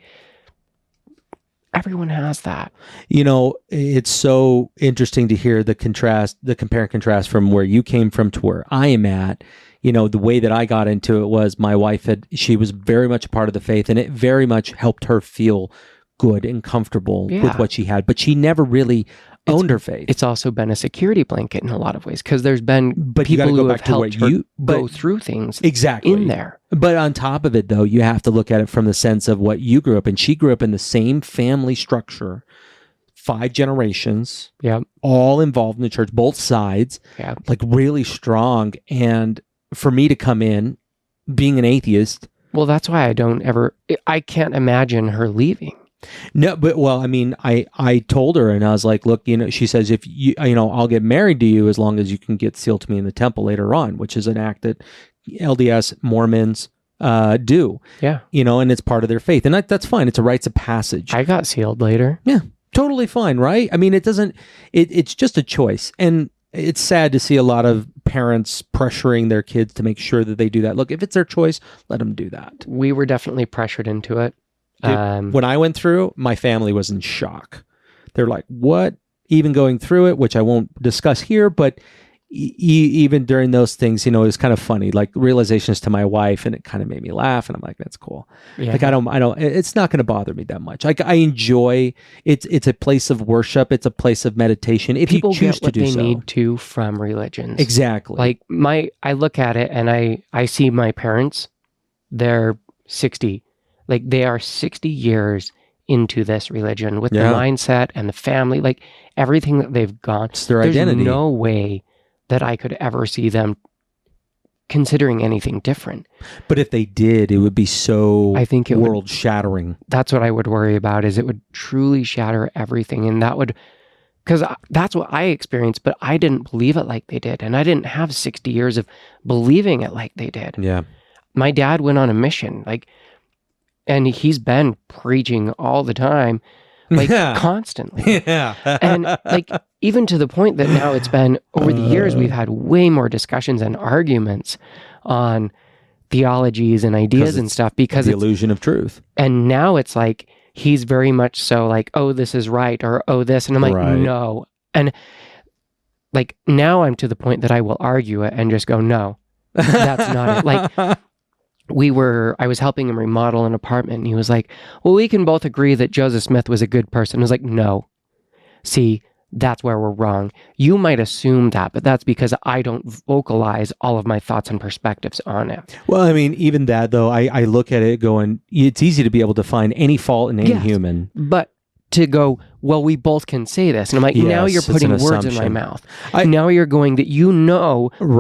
everyone has that. You know, it's so interesting to hear the contrast, the compare and contrast from where you came from to where I am at. You know, the way that I got into it was my wife she was very much a part of the faith, and it very much helped her feel good and comfortable with what she had, but she never really owned her faith. It's also been a security blanket in a lot of ways, because there's been people who have helped her go through things in there. But on top of it, though, you have to look at it from the sense of what you grew up in. She grew up in the same family structure, 5 generations, all involved in the church, both sides, like really strong. And for me to come in, being an atheist. Well, that's why I can't imagine her leaving. No, but I mean, I told her, and I was like, look, you know, she says, if I'll get married to you as long as you can get sealed to me in the temple later on, which is an act that LDS Mormons do. Yeah. You know, and it's part of their faith. And that's fine. It's a rites of passage. I got sealed later. Yeah. Totally fine, right? I mean, it's just a choice. And it's sad to see a lot of parents pressuring their kids to make sure that they do that. Look, if it's their choice, let them do that. We were definitely pressured into it. Dude, when I went through, my family was in shock. They're like, what? Even going through it, which I won't discuss here, but even during those things, you know, it was kind of funny, like realizations to my wife, and it kind of made me laugh, and I'm like, that's cool. Yeah. Like, I don't, it's not going to bother me that much. Like, I enjoy, it's a place of worship. It's a place of meditation. If people you choose get what to do they so. need to from religions. Exactly. Like I look at it and I see my parents, they're 60. Like they are 60 years into this religion with the mindset and the family, like everything that they've gone. It's their identity. There's no way that I could ever see them considering anything different. But if they did, it would be so world shattering. That's what I would worry about, is it would truly shatter everything. And that would, because that's what I experienced, but I didn't believe it like they did. And I didn't have 60 years of believing it like they did. Yeah. My dad went on a mission, and he's been preaching all the time, constantly. Yeah. And even to the point that now it's been, over the years, we've had way more discussions and arguments on theologies and ideas and stuff, because the illusion of truth. And now it's like, he's very much so like, oh, this is right, or oh, this. And I'm like, no. And like, now I'm to the point that I will argue it and just go, no, that's not it. Like, I was helping him remodel an apartment, and he was like, well, we can both agree that Joseph Smith was a good person. I was like, no. See, that's where we're wrong. You might assume that, but that's because I don't vocalize all of my thoughts and perspectives on it. Well, I mean, even that, though, I look at it going, it's easy to be able to find any fault in any human. But to go, well, we both can say this. And I'm like, now you're putting words in my mouth. Now you're going that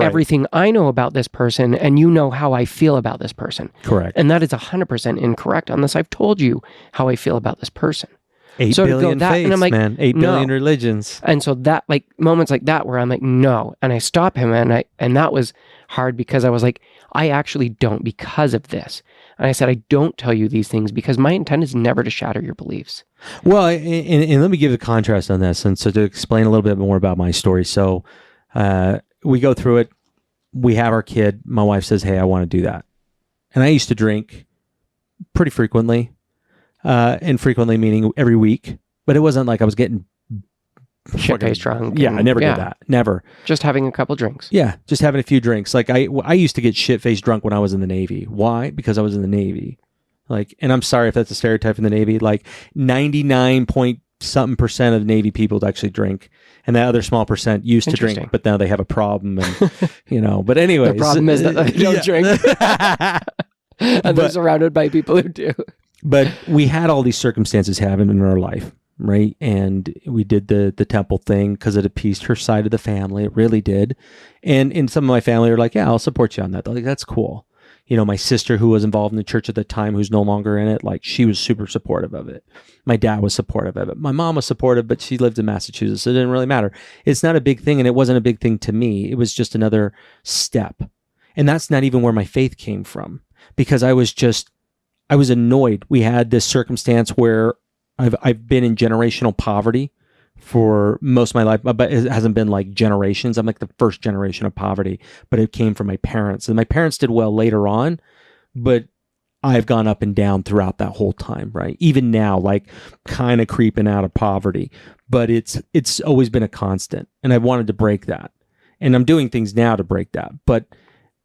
everything I know about this person, and you know how I feel about this person. Correct. And that is 100% incorrect unless I've told you how I feel about this person. 8 billion faiths, and I'm like, man. 8 billion religions. And so that, like, moments like that where I'm like, no. And I stop him, and that was hard, because I was like, I actually don't, because of this. And I said, I don't tell you these things because my intent is never to shatter your beliefs. Well, and let me give a contrast on this. And so to explain a little bit more about my story. So we go through it. We have our kid. My wife says, hey, I want to do that. And I used to drink pretty frequently. And frequently meaning every week. But it wasn't like I was getting shit-faced drunk. Yeah, I never did that. Never. Just having a couple drinks. Yeah, just having a few drinks. Like I used to get shit-faced drunk when I was in the Navy. Why? Because I was in the Navy. Like, and I'm sorry if that's a stereotype in the Navy. Like 99.something% of Navy people actually drink, and that other small percent used to drink, but now they have a problem, and But anyways, the problem is that they don't drink, and they're surrounded by people who do. But we had all these circumstances happen in our life. right? And we did the temple thing because it appeased her side of the family. It really did. And some of my family are like, yeah, I'll support you on that. They're like, that's cool. You know, my sister who was involved in the church at the time, who's no longer in it, like she was super supportive of it. My dad was supportive of it. My mom was supportive, but she lived in Massachusetts. So it didn't really matter. It's not a big thing, and it wasn't a big thing to me. It was just another step. And that's not even where my faith came from, because I was annoyed. We had this circumstance where I've been in generational poverty for most of my life, but it hasn't been like generations. I'm like the first generation of poverty, but it came from my parents. And my parents did well later on, but I've gone up and down throughout that whole time, right? Even now, like kind of creeping out of poverty, but it's always been a constant. And I wanted to break that. And I'm doing things now to break that. But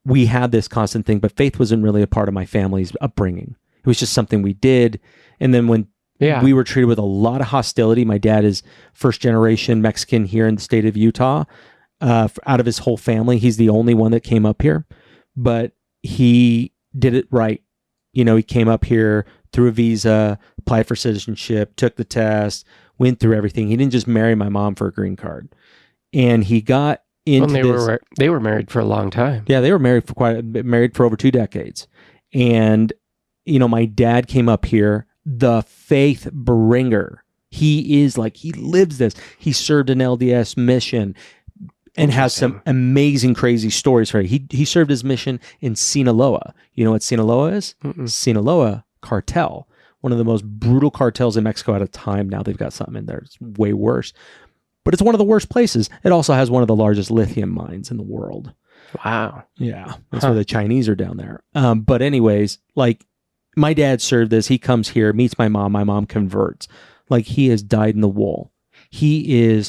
we had this constant thing, but faith wasn't really a part of my family's upbringing. It was just something we did. And then when we were treated with a lot of hostility. My dad is first generation Mexican here in the state of Utah. Out of his whole family, he's the only one that came up here, but he did it right. You know, he came up here through a visa, applied for citizenship, took the test, went through everything. He didn't just marry my mom for a green card. And he got into they were married for a long time. Yeah, they were married for over 2 decades. And, you know, my dad came up here, the faith bringer. He lives this. He served an LDS mission and has some amazing, crazy stories for it. He served his mission in Sinaloa. You know what Sinaloa is? Sinaloa cartel. One of the most brutal cartels in Mexico at a time. Now they've got something in there. It's way worse. But it's one of the worst places. It also has one of the largest lithium mines in the world. Wow. Yeah. That's where the Chinese are down there. But anyways, like, my dad served this. He comes here, meets my mom converts. Like, he has dyed in the wool. He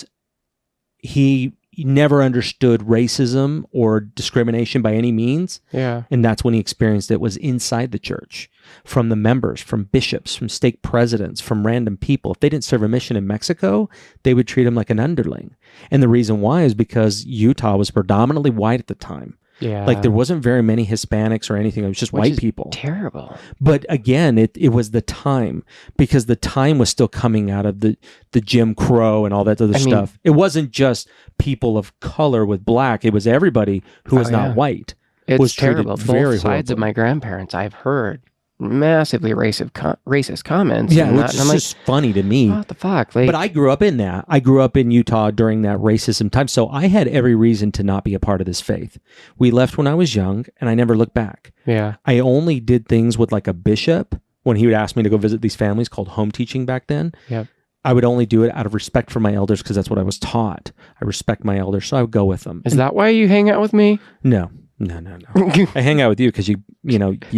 never understood racism or discrimination by any means. Yeah. And that's when he experienced it, was inside the church, from the members, from bishops, from stake presidents, from random people. If they didn't serve a mission in Mexico, they would treat him like an underling. And the reason why is because Utah was predominantly white at the time. Yeah. Like, there wasn't very many Hispanics or anything. It was just white people. Terrible. But again, it was the time, because the time was still coming out of the Jim Crow and all that other stuff. It wasn't just people of color with black. It was everybody who was not white. It's was terrible. Both sides of my grandparents, I've heard massively racist comments. Yeah, which is just funny to me. What the fuck? Like, but I grew up in that. I grew up in Utah during that racism time, so I had every reason to not be a part of this faith. We left when I was young, and I never looked back. Yeah. I only did things with like a bishop when he would ask me to go visit these families, called home teaching back then. Yep. I would only do it out of respect for my elders, because that's what I was taught. I respect my elders, so I would go with them. Is that why you hang out with me? No. I hang out with you because you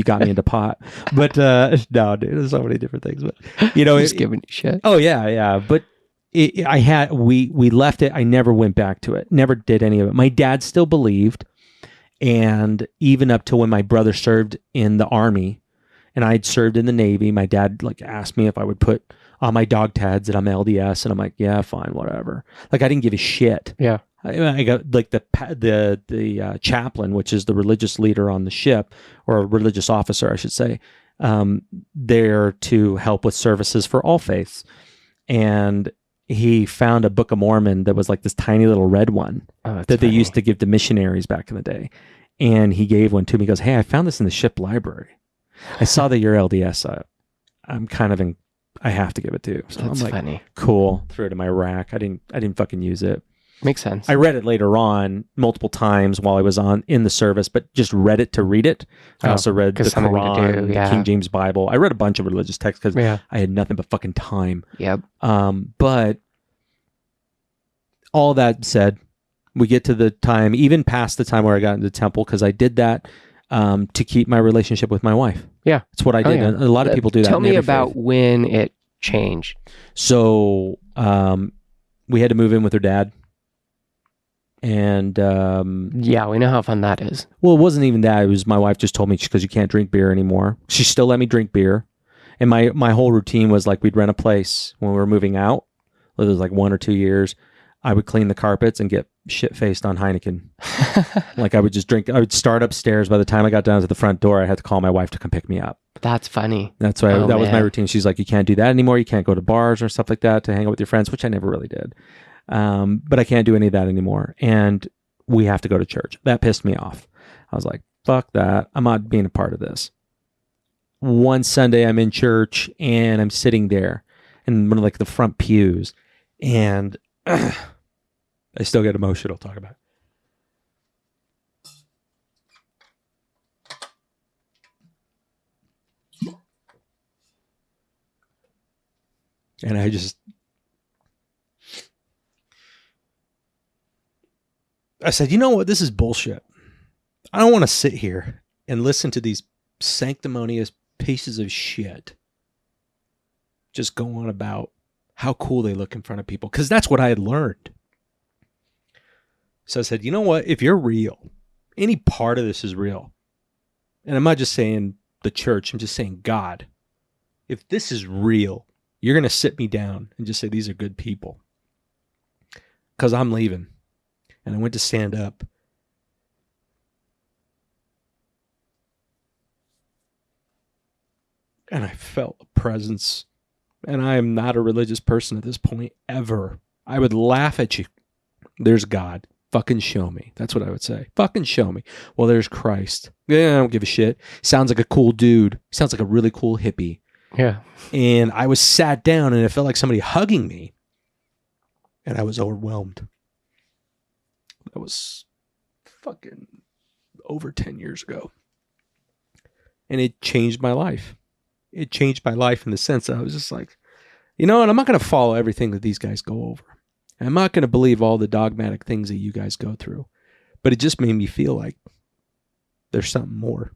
got me into pot. But no, dude, there's so many different things. But just giving you shit. Oh yeah. But we left it. I never went back to it. Never did any of it. My dad still believed, and even up to when my brother served in the Army, and I'd served in the Navy, my dad like asked me if I would put on my dog tags that I'm LDS, and I'm like, yeah, fine, whatever. Like, I didn't give a shit. Yeah. I got like the chaplain, which is the religious leader on the ship, or a religious officer, I should say, there to help with services for all faiths. And he found a Book of Mormon that was like this tiny little red one that they used to give to missionaries back in the day. And he gave one to me. He goes, hey, I found this in the ship library. I saw that you're LDS. I'm kind of I have to give it to you. So That's I'm like, funny. Cool. Threw it in my rack. I didn't fucking use it. Makes sense. I read it later on multiple times while I was in the service, but just read it to read it. I also read the Quran, the King James Bible. I read a bunch of religious texts because I had nothing but fucking time. Yep. But all that said, we get to the time, even past the time where I got into the temple, because I did that to keep my relationship with my wife. Yeah. That's what I did. A lot of people do that. Tell me about when it changed. So we had to move in with her dad. And yeah, we know how fun that is. Well, it wasn't even that. It was my wife just told me, because you can't drink beer anymore. She still let me drink beer. And my whole routine was like, we'd rent a place when we were moving out. It was like 1 or 2 years. I would clean the carpets and get shit-faced on Heineken. Like I would just drink. I would start upstairs. By the time I got down to the front door, I had to call my wife to come pick me up. That's funny. That's why that was my routine. She's like, you can't do that anymore. You can't go to bars or stuff like that to hang out with your friends, which I never really did. But I can't do any of that anymore. And we have to go to church. That pissed me off. I was like, fuck that. I'm not being a part of this. One Sunday I'm in church and I'm sitting there in one of like the front pews, and I still get emotional talking about it. And I said, you know what? This is bullshit. I don't want to sit here and listen to these sanctimonious pieces of shit just go on about how cool they look in front of people, because that's what I had learned. So I said, you know what? If you're real, any part of this is real, and I'm not just saying the church, I'm just saying God. If this is real, you're going to sit me down and just say, these are good people, because I'm leaving. And I went to stand up. And I felt a presence. And I am not a religious person at this point, ever. I would laugh at you. There's God. Fucking show me. That's what I would say. Fucking show me. Well, there's Christ. Yeah, I don't give a shit. Sounds like a cool dude. Sounds like a really cool hippie. Yeah. And I was sat down and it felt like somebody hugging me. And I was overwhelmed. That was fucking over 10 years ago. And it changed my life. It changed my life in the sense that I was just like, you know what? I'm not going to follow everything that these guys go over. I'm not going to believe all the dogmatic things that you guys go through. But it just made me feel like there's something more.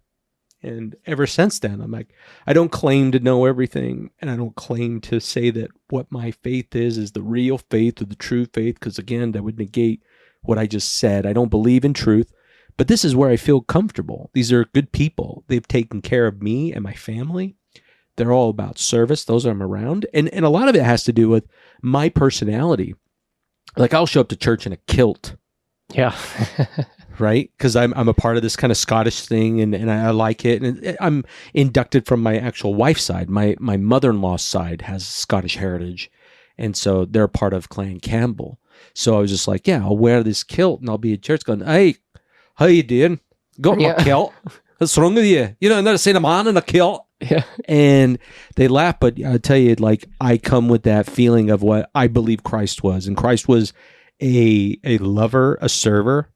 And ever since then, I'm like, I don't claim to know everything. And I don't claim to say that what my faith is the real faith or the true faith. Because again, that would negate what I just said. I don't believe in truth. But this is where I feel comfortable. These are good people. They've taken care of me and my family. They're all about service, those I'm around. And a lot of it has to do with my personality. Like I'll show up to church in a kilt. Yeah. Right? Because I'm a part of this kind of Scottish thing and I like it. And I'm inducted from my actual wife's side. My mother-in-law's side has Scottish heritage. And so they're part of Clan Campbell. So I was just like, yeah, I'll wear this kilt and I'll be at church going, hey, how you doing? Got my kilt. What's wrong with you? You know, I've never seen a man in a kilt. Yeah. And they laugh, but I tell you, like, I come with that feeling of what I believe Christ was. And Christ was a lover, a server.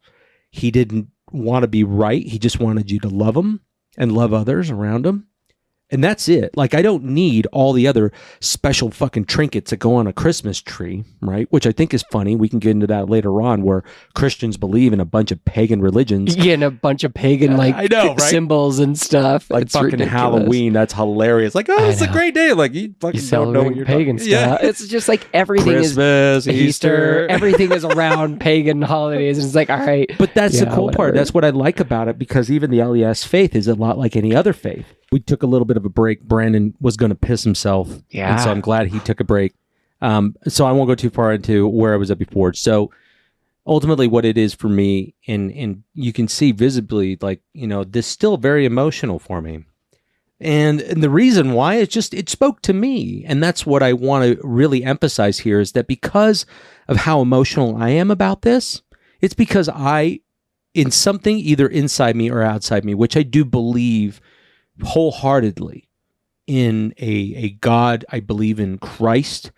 He didn't want to be right. He just wanted you to love him and love others around him. And that's it. Like, I don't need all the other special fucking trinkets that go on a Christmas tree, right? Which I think is funny. We can get into that later on, where Christians believe in a bunch of pagan religions. Yeah, and a bunch of pagan, I know, right? symbols and stuff. Like it's fucking ridiculous. Halloween. That's hilarious. Like, oh, it's a great day. Like, you fucking don't know what you're pagan talking. stuff. Yeah. It's just like everything Christmas, is Easter. Everything is around pagan holidays. And it's like, all right. But that's the cool whatever. part. That's what I like about it, because even the LES faith is a lot like any other faith. We took a little bit of a break. Brandon was going to piss himself. Yeah. And so I'm glad he took a break. So I won't go too far into where I was at before. So ultimately what it is for me, and you can see visibly, like, you know, this is still very emotional for me. And the reason why is just, it spoke to me. And that's what I want to really emphasize here, is that because of how emotional I am about this, it's because in something either inside me or outside me, which I do believe wholeheartedly in a God. I believe in Christ,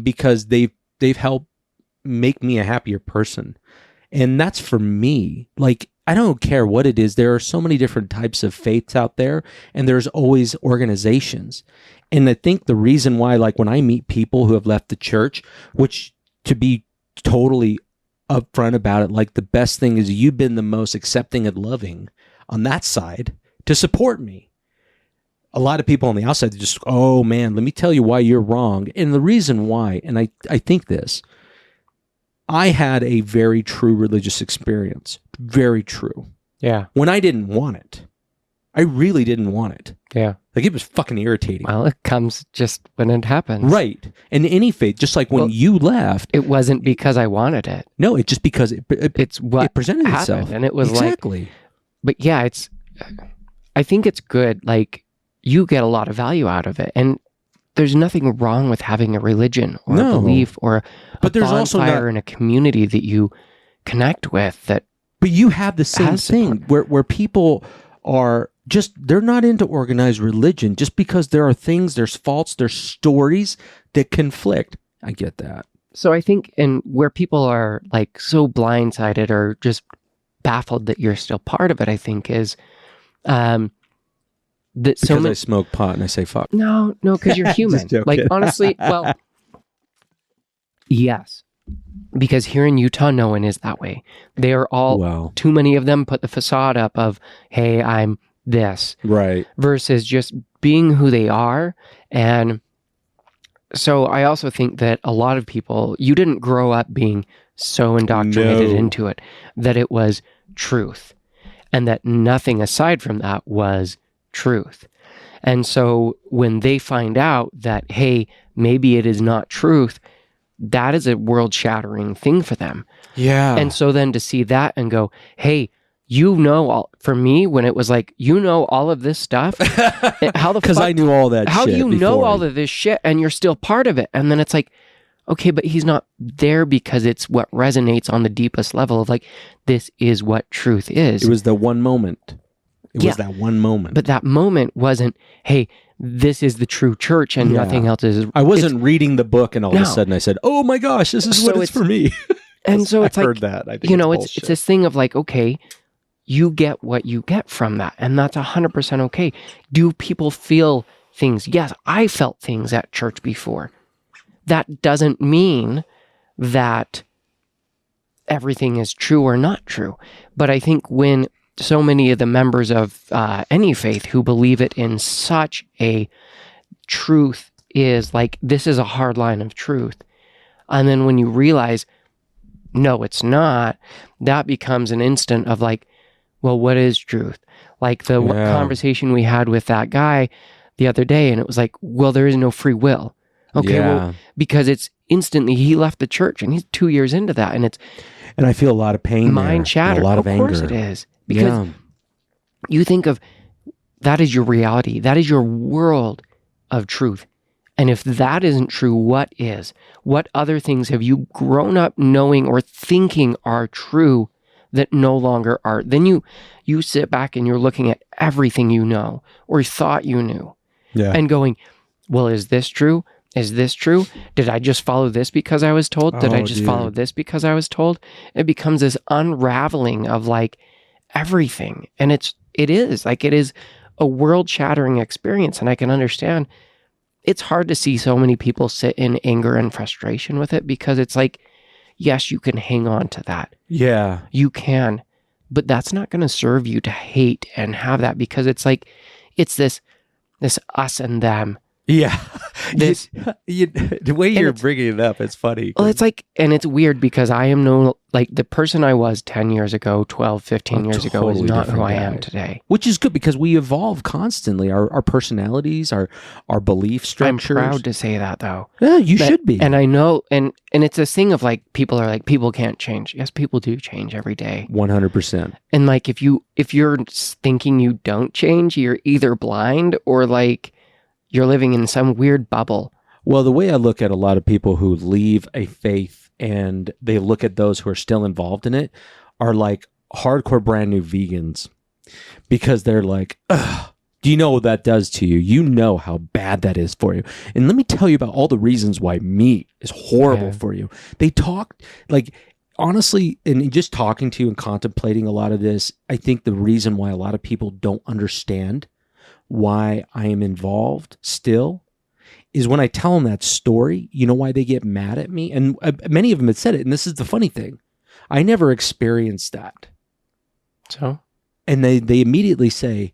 because they've helped make me a happier person. And that's for me. Like, I don't care what it is. There are so many different types of faiths out there, and there's always organizations. And I think the reason why, like, when I meet people who have left the church, which, to be totally upfront about it, like, the best thing is you've been the most accepting and loving on that side to support me. A lot of people on the outside, they just, oh man, let me tell you why you're wrong. And the reason why, and I think this, I had a very true religious experience. Very true. Yeah. When I didn't want it. I really didn't want it. Yeah. Like, it was fucking irritating. Well, it comes just when it happens. Right. And any faith, just like when you left. It wasn't because I wanted it. No, it's just because it's what it presented happened. itself. And it was exactly. But yeah, I think it's good. Like, you get a lot of value out of it. And there's nothing wrong with having a religion or a belief or a there's also bonfire in a community that you connect with. But you have the same thing where people are just, they're not into organized religion just because there are things, there's faults, there's stories that conflict. I get that. So I think, and where people are like so blindsided or just baffled that you're still part of it, I think is that because I smoke pot and I say fuck. No, because you're human. Like, honestly, well, yes. Because here in Utah, no one is that way. They are all, too many of them put the facade up of, hey, I'm this. Right. Versus just being who they are. And so I also think that a lot of people, you didn't grow up being so indoctrinated into it, that it was truth. And that nothing aside from that was truth. And so when they find out that, hey, maybe it is not truth, that is a world-shattering thing for them. Yeah. And so then to see that and go, hey, for me, when it was like, all of this stuff, how the because I knew all that how shit do you before. know all of this shit and you're still part of it? And then it's like, okay, but he's not there because it's what resonates on the deepest level of like, this is what truth is. It was the one moment. It was that one moment. But that moment wasn't, hey, this is the true church and nothing else is. I wasn't reading the book and all of a sudden I said, oh my gosh, this is what it's for me. And so it's I've like, heard that. I think it's this thing of like, okay, you get what you get from that. And that's 100% okay. Do people feel things? Yes, I felt things at church before. That doesn't mean that everything is true or not true. But I think when so many of the members of any faith who believe it in such a truth is like, this is a hard line of truth. And then when you realize, no, it's not, that becomes an instant of like, well, what is truth? Like the conversation we had with that guy the other day, and it was like, well, there is no free will. Okay, well, because it's instantly, he left the church and he's 2 years into that. And I feel a lot of pain mind chatter. A lot of anger. Of course it is. Because you think of, that is your reality. That is your world of truth. And if that isn't true, what is? What other things have you grown up knowing or thinking are true that no longer are? Then you sit back and you're looking at everything you know or thought you knew and going, well, is this true? Is this true? Did I just follow this because I was told? Did I just follow this because I was told? It becomes this unraveling of like everything. And it is a world-shattering experience. And I can understand it's hard to see so many people sit in anger and frustration with it because it's like, yes, you can hang on to that. Yeah. You can. But that's not going to serve you to hate and have that because it's like, it's this us and them. Yeah. The way you're bringing it up, it's funny. Well, it's like, and it's weird because I am like the person I was 10 years ago, 12, 15 years ago is not who I am today. Which is good because we evolve constantly. Our personalities, our belief structures. I'm proud to say that though. Yeah, you should be. And I know, and it's this thing of like, people are like, people can't change. Yes, people do change every day. 100%. And like, if you're thinking you don't change, you're either blind or like, you're living in some weird bubble. Well, the way I look at a lot of people who leave a faith and they look at those who are still involved in it are like hardcore brand new vegans because they're like, ugh, do you know what that does to you? You know how bad that is for you. And let me tell you about all the reasons why meat is horrible for you. They talk like, honestly, and just talking to you and contemplating a lot of this, I think the reason why a lot of people don't understand why I am involved still is when I tell them that story, you know why they get mad at me? And many of them had said it, and this is the funny thing. I never experienced that. So? And they immediately say,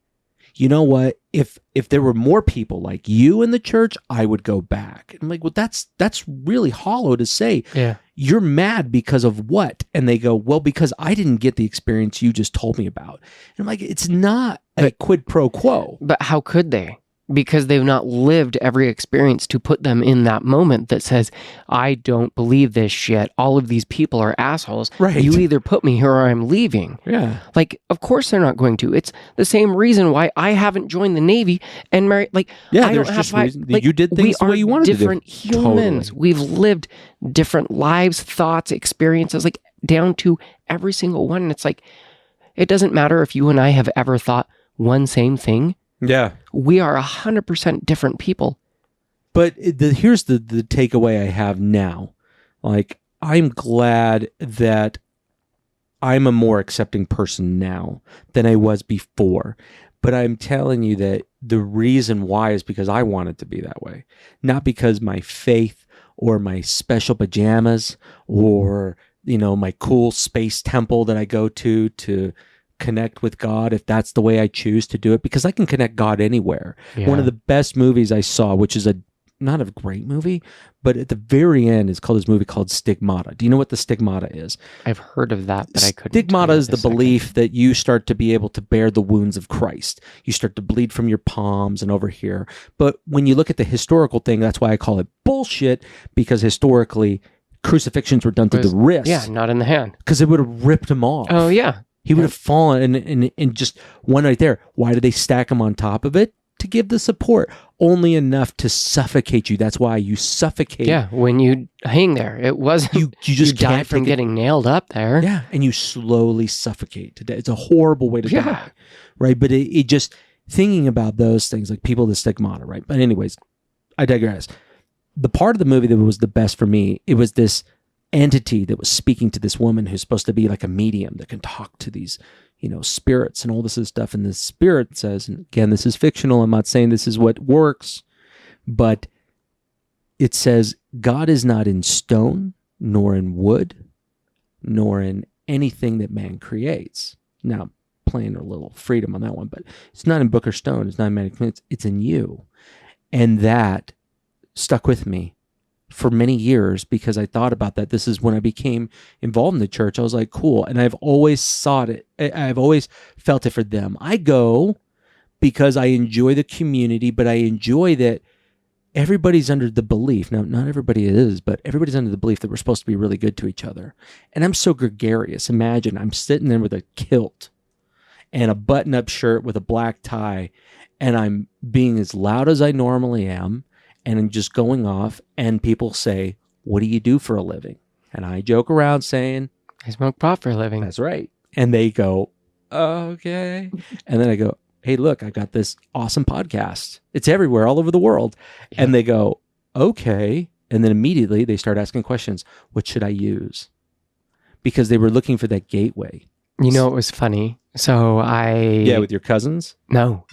you know what? If there were more people like you in the church, I would go back. And I'm like, well, that's really hollow to say. Yeah. You're mad because of what? And they go, well, because I didn't get the experience you just told me about. And I'm like, it's not a quid pro quo. But how could they? because they've not lived every experience to put them in that moment that says, I don't believe this shit. All of these people are assholes. Right. You either put me here or I'm leaving. Yeah. Like, of course they're not going to. It's the same reason why I haven't joined the Navy and married. Like, Yeah, I there's don't have just five, reason like, you did things the way you wanted to do. different humans. Totally. We've lived different lives, thoughts, experiences, like down to every single one. And it's like, it doesn't matter if you and I have ever thought one same thing. Yeah. We are 100% different people. But here's the takeaway I have now. Like, I'm glad that I'm a more accepting person now than I was before. But I'm telling you that the reason why is because I wanted to be that way. Not because my faith or my special pajamas or, my cool space temple that I go to connect with God, if that's the way I choose to do it, because I can connect God anywhere. Yeah. One of the best movies I saw, which is not a great movie, but at the very end is called this movie called Stigmata. Do you know what the stigmata is? I've heard of that, but I couldn't. Stigmata is the belief that you start to be able to bear the wounds of Christ. You start to bleed from your palms and over here. But when you look at the historical thing, that's why I call it bullshit, because historically crucifixions were done to the wrist. Yeah, not in the hand. Because it would have ripped him off. Oh, yeah. He would have fallen and just one right there. Why did they stack him on top of it? To give the support. Only enough to suffocate you. That's why you suffocate. Yeah, when you hang there, it wasn't. You just die can't from getting nailed up there. Yeah, and you slowly suffocate to death. It's a horrible way to die, right? But it just, thinking about those things, like people with stigmata, right? But anyways, I digress. The part of the movie that was the best for me, it was this entity that was speaking to this woman who's supposed to be like a medium that can talk to these, spirits and all this stuff. And the spirit says, and again, this is fictional. I'm not saying this is what works, but it says, God is not in stone, nor in wood, nor in anything that man creates. Now, playing a little freedom on that one, but it's not in book or stone. It's not in man, it's in you. And that stuck with me for many years because I thought about that. This is when I became involved in the church. I was like, cool. And I've always sought it. I've always felt it for them. I go because I enjoy the community, but I enjoy that everybody's under the belief. Now, not everybody is, but everybody's under the belief that we're supposed to be really good to each other. And I'm so gregarious. Imagine I'm sitting there with a kilt and a button-up shirt with a black tie, and I'm being as loud as I normally am, and I'm just going off, and people say, what do you do for a living? And I joke around saying, I smoke pot for a living. That's right. And they go, okay. And then I go, hey, look, I got this awesome podcast. It's everywhere, all over the world. Yeah. And they go, okay. And then immediately they start asking questions. What should I use? Because they were looking for that gateway. It was funny. So Yeah, with your cousins? No.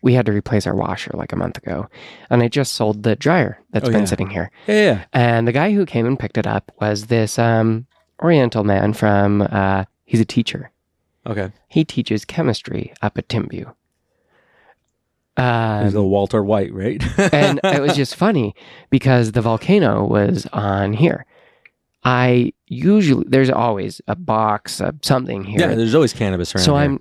We had to replace our washer like a month ago. And I just sold the dryer that's been sitting here. Yeah. And the guy who came and picked it up was this Oriental man from, he's a teacher. Okay. He teaches chemistry up at Timbview. He's a Walter White, right? And it was just funny because the volcano was on here. There's always a box of something here. Yeah, there's always cannabis around so here.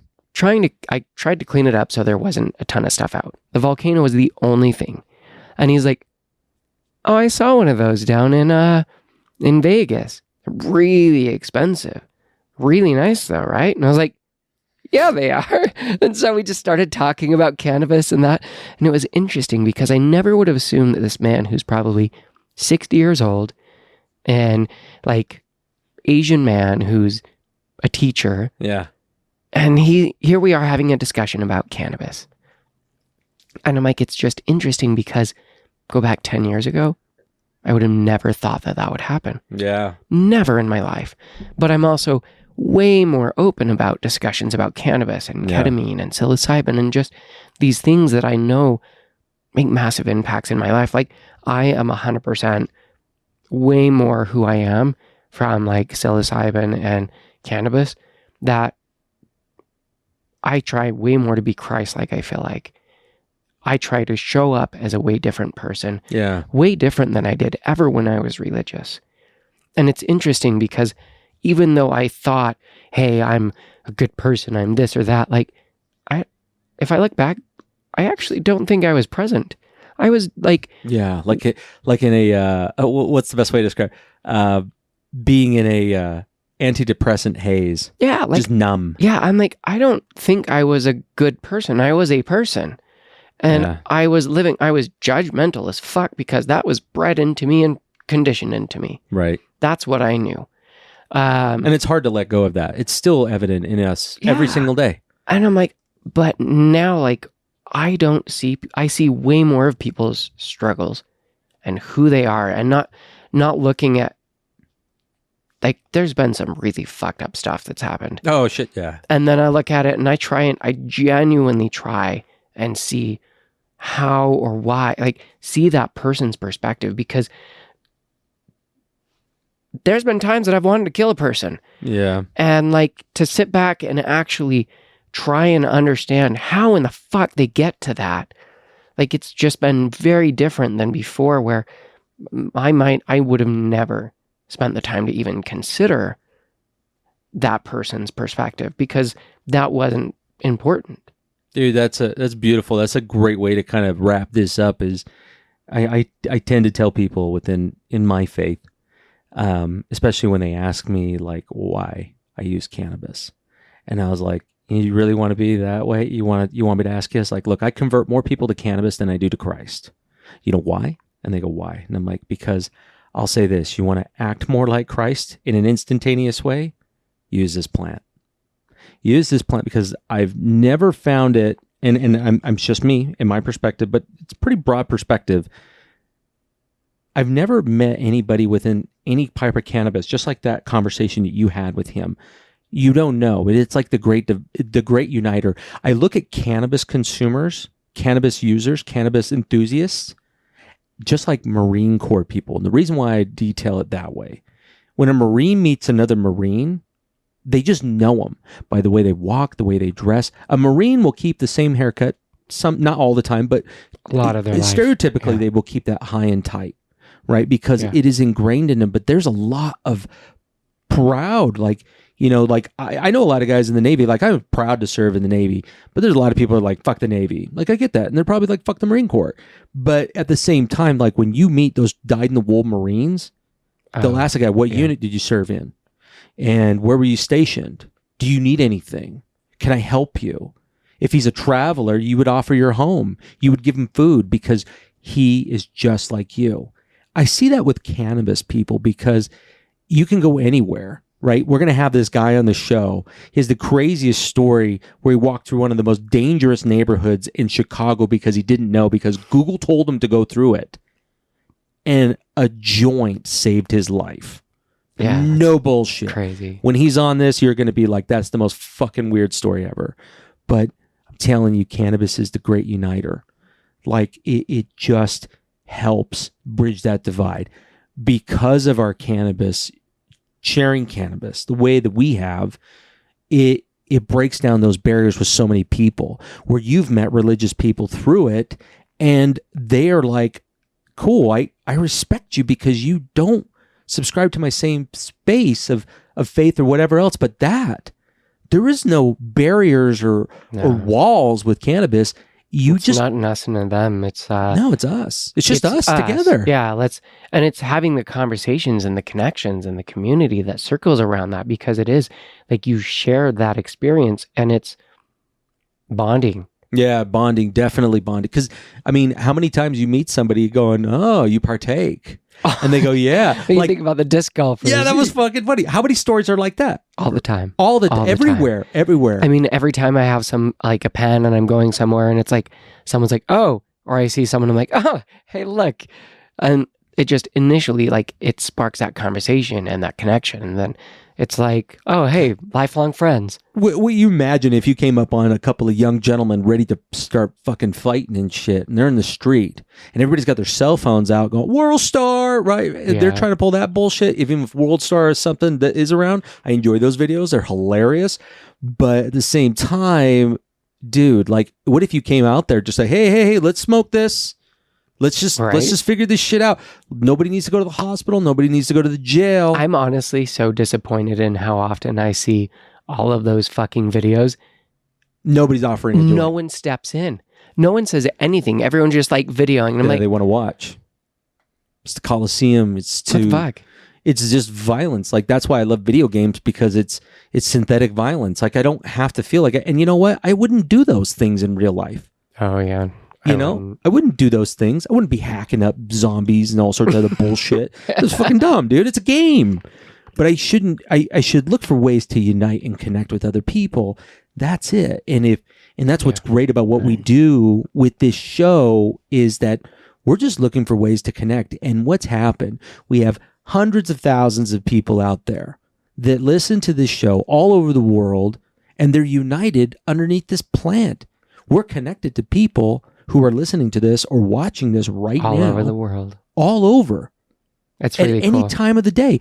I tried to clean it up so there wasn't a ton of stuff out. The volcano was the only thing. And he's like, oh, I saw one of those down in Vegas. Really expensive. Really nice though, right? And I was like, yeah, they are. And so we just started talking about cannabis and that. And it was interesting because I never would have assumed that this man who's probably 60 years old and like Asian man who's a teacher. Yeah. And here we are having a discussion about cannabis. And I'm like, it's just interesting because go back 10 years ago, I would have never thought that would happen. Yeah. Never in my life. But I'm also way more open about discussions about cannabis and ketamine and psilocybin and just these things that I know make massive impacts in my life. Like I am 100% way more who I am from like psilocybin and cannabis that I try way more to be Christ-like, I feel like. I try to show up as a way different person. Yeah. Way different than I did ever when I was religious. And it's interesting because even though I thought, hey, I'm a good person, I'm this or that, like if I look back, I actually don't think I was present. I was like, Yeah, like in a what's the best way to describe being in a antidepressant haze? yeah, like Just numb. yeah, I'm like, I don't think I was a good person. I was a person. And Yeah. I was judgmental as fuck because that was bred into me and conditioned into me. Right. That's what I knew. And it's hard to let go of that. It's still evident in us every Yeah. single day. And I'm like, but now, like, I see way more of people's struggles and who they are, and not looking at, like, there's been some really fucked up stuff that's happened. Oh, shit, yeah. And then I look at it and I genuinely try and see how or why, like, see that person's perspective, because there's been times that I've wanted to kill a person. Yeah. And, like, to sit back and actually try and understand how in the fuck they get to that. Like, it's just been very different than before, where I would have never spent the time to even consider that person's perspective because that wasn't important. Dude, that's beautiful. That's a great way to kind of wrap this up. Is I tend to tell people in my faith, especially when they ask me like why I use cannabis, and I was like, you really want to be that way? You want me to ask you? It's like, look, I convert more people to cannabis than I do to Christ. You know why? And they go, why? And I'm like, because I'll say this: you want to act more like Christ in an instantaneous way? Use this plant. Use this plant, because I've never found it, and I'm just me in my perspective, but it's a pretty broad perspective. I've never met anybody within any pipe of cannabis, just like that conversation that you had with him. You don't know. It's like the great uniter. I look at cannabis consumers, cannabis users, cannabis enthusiasts, just like Marine Corps people. And the reason why I detail it that way, when a Marine meets another Marine, they just know them by the way they walk, the way they dress. A Marine will keep the same haircut, not all the time, but A lot of their life. stereotypically, Yeah. they will keep that high and tight, right? Because Yeah. it is ingrained in them. But there's a lot of proud, like, you know, like I know a lot of guys in the Navy, like I'm proud to serve in the Navy, but there's a lot of people who are like, fuck the Navy. Like I get that. And they're probably like, fuck the Marine Corps. But at the same time, like when you meet those dyed-in-the-wool Marines, they'll ask a guy, what unit did you serve in? And where were you stationed? Do you need anything? Can I help you? If he's a traveler, you would offer your home. You would give him food because he is just like you. I see that with cannabis people because you can go anywhere, right? We're going to have this guy on the show. He has the craziest story where he walked through one of the most dangerous neighborhoods in Chicago because he didn't know, because Google told him to go through it. And a joint saved his life. Yeah. No bullshit. Crazy. When he's on this, you're going to be like, that's the most fucking weird story ever. But I'm telling you, cannabis is the great uniter. Like it just helps bridge that divide. Because of our cannabis, sharing cannabis, the way that we have, it breaks down those barriers with so many people, where you've met religious people through it and they are like, cool, I respect you because you don't subscribe to my same space of faith or whatever else, but there is no barriers or walls with cannabis. It's not an us and a them. It's no, it's us. It's just us together. Yeah, and it's having the conversations and the connections and the community that circles around that, because it is like you share that experience and it's bonding. Yeah, bonding, definitely bonding. Because I mean, how many times you meet somebody going, "Oh, you partake," and they go, "Yeah." You think about the disc golfers. Yeah, that was fucking funny. How many stories are like that? All the time. Everywhere. I mean, every time I have a pen and I'm going somewhere and it's like, someone's like, oh, or I see someone, I'm like, oh, hey, look. And it just initially, like, it sparks that conversation and that connection. And then it's like, oh, hey, lifelong friends. What you imagine if you came up on a couple of young gentlemen ready to start fucking fighting and shit, and they're in the street, and everybody's got their cell phones out going, World Star, right? Yeah. They're trying to pull that bullshit. Even if World Star is something that is around, I enjoy those videos. They're hilarious. But at the same time, dude, like, what if you came out there just like, hey, let's smoke this. Let's just figure this shit out. Nobody needs to go to the hospital. Nobody needs to go to the jail. I'm honestly so disappointed in how often I see all of those fucking videos Nobody's offering a joint. No one steps in. No one says anything. Everyone's just like videoing. And I'm like, they want to watch. It's the Coliseum. It's what the fuck? It's just violence. Like, that's why I love video games, because it's synthetic violence. Like, I don't have to feel like it. And you know what? I wouldn't do those things in real life. Oh, yeah. I wouldn't do those things. I wouldn't be hacking up zombies and all sorts of other bullshit. It's fucking dumb, dude. It's a game. But I shouldn't. I should look for ways to unite and connect with other people. That's it. And that's what's great about what we do with this show, is that we're just looking for ways to connect. And what's happened? We have hundreds of thousands of people out there that listen to this show all over the world, and they're united underneath this plant. We're connected to people who are listening to this or watching this right now. All over the world. All over. That's really cool. At any time of the day.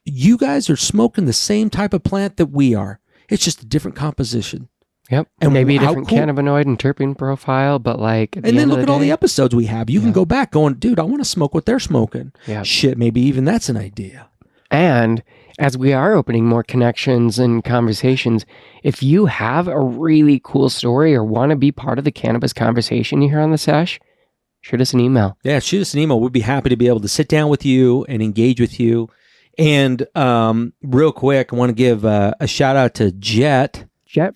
You guys are smoking the same type of plant that we are. It's just a different composition. Yep. And maybe a different cannabinoid and terpene profile, but like... And then look at all the episodes we have. You can go back going, dude, I want to smoke what they're smoking. Yeah. Shit, maybe even that's an idea. And as we are opening more connections and conversations, if you have a really cool story or want to be part of the cannabis conversation you hear on the Sesh, shoot us an email. Yeah, shoot us an email. We'd be happy to be able to sit down with you and engage with you. And real quick, I want to give a shout out to Jet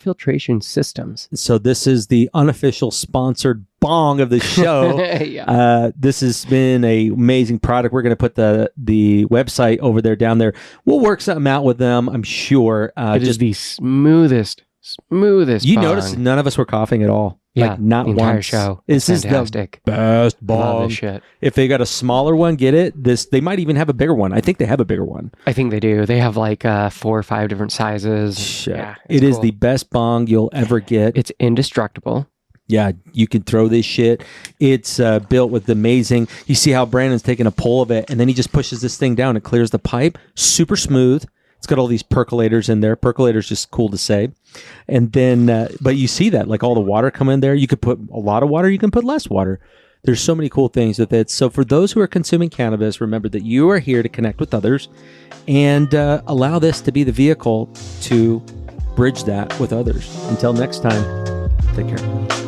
Filtration Systems. So this is the unofficial sponsored bong of the show. Yeah. This has been an amazing product. We're going to put the website over there, down there. We'll work something out with them, I'm sure. It is the smoothest You bong. noticed none of us were coughing at all. Yeah, like, not the entire once. show. This is fantastic. The best bong. Love this shit. If they got a smaller one, get it. They might even have a bigger one. I think they have a bigger one. I think they do. They have like 4 or 5 different sizes. Shit. Yeah, it is the best bong you'll ever get. It's indestructible. Yeah, you can throw this shit. It's built with amazing... You see how Brandon's taking a pull of it, and then he just pushes this thing down. It clears the pipe. Super smooth. It's got all these percolators in there. Percolators just cool to say. And then, but you see that, like all the water come in there. You could put a lot of water. You can put less water. There's so many cool things with it. So for those who are consuming cannabis, remember that you are here to connect with others and allow this to be the vehicle to bridge that with others. Until next time, take care.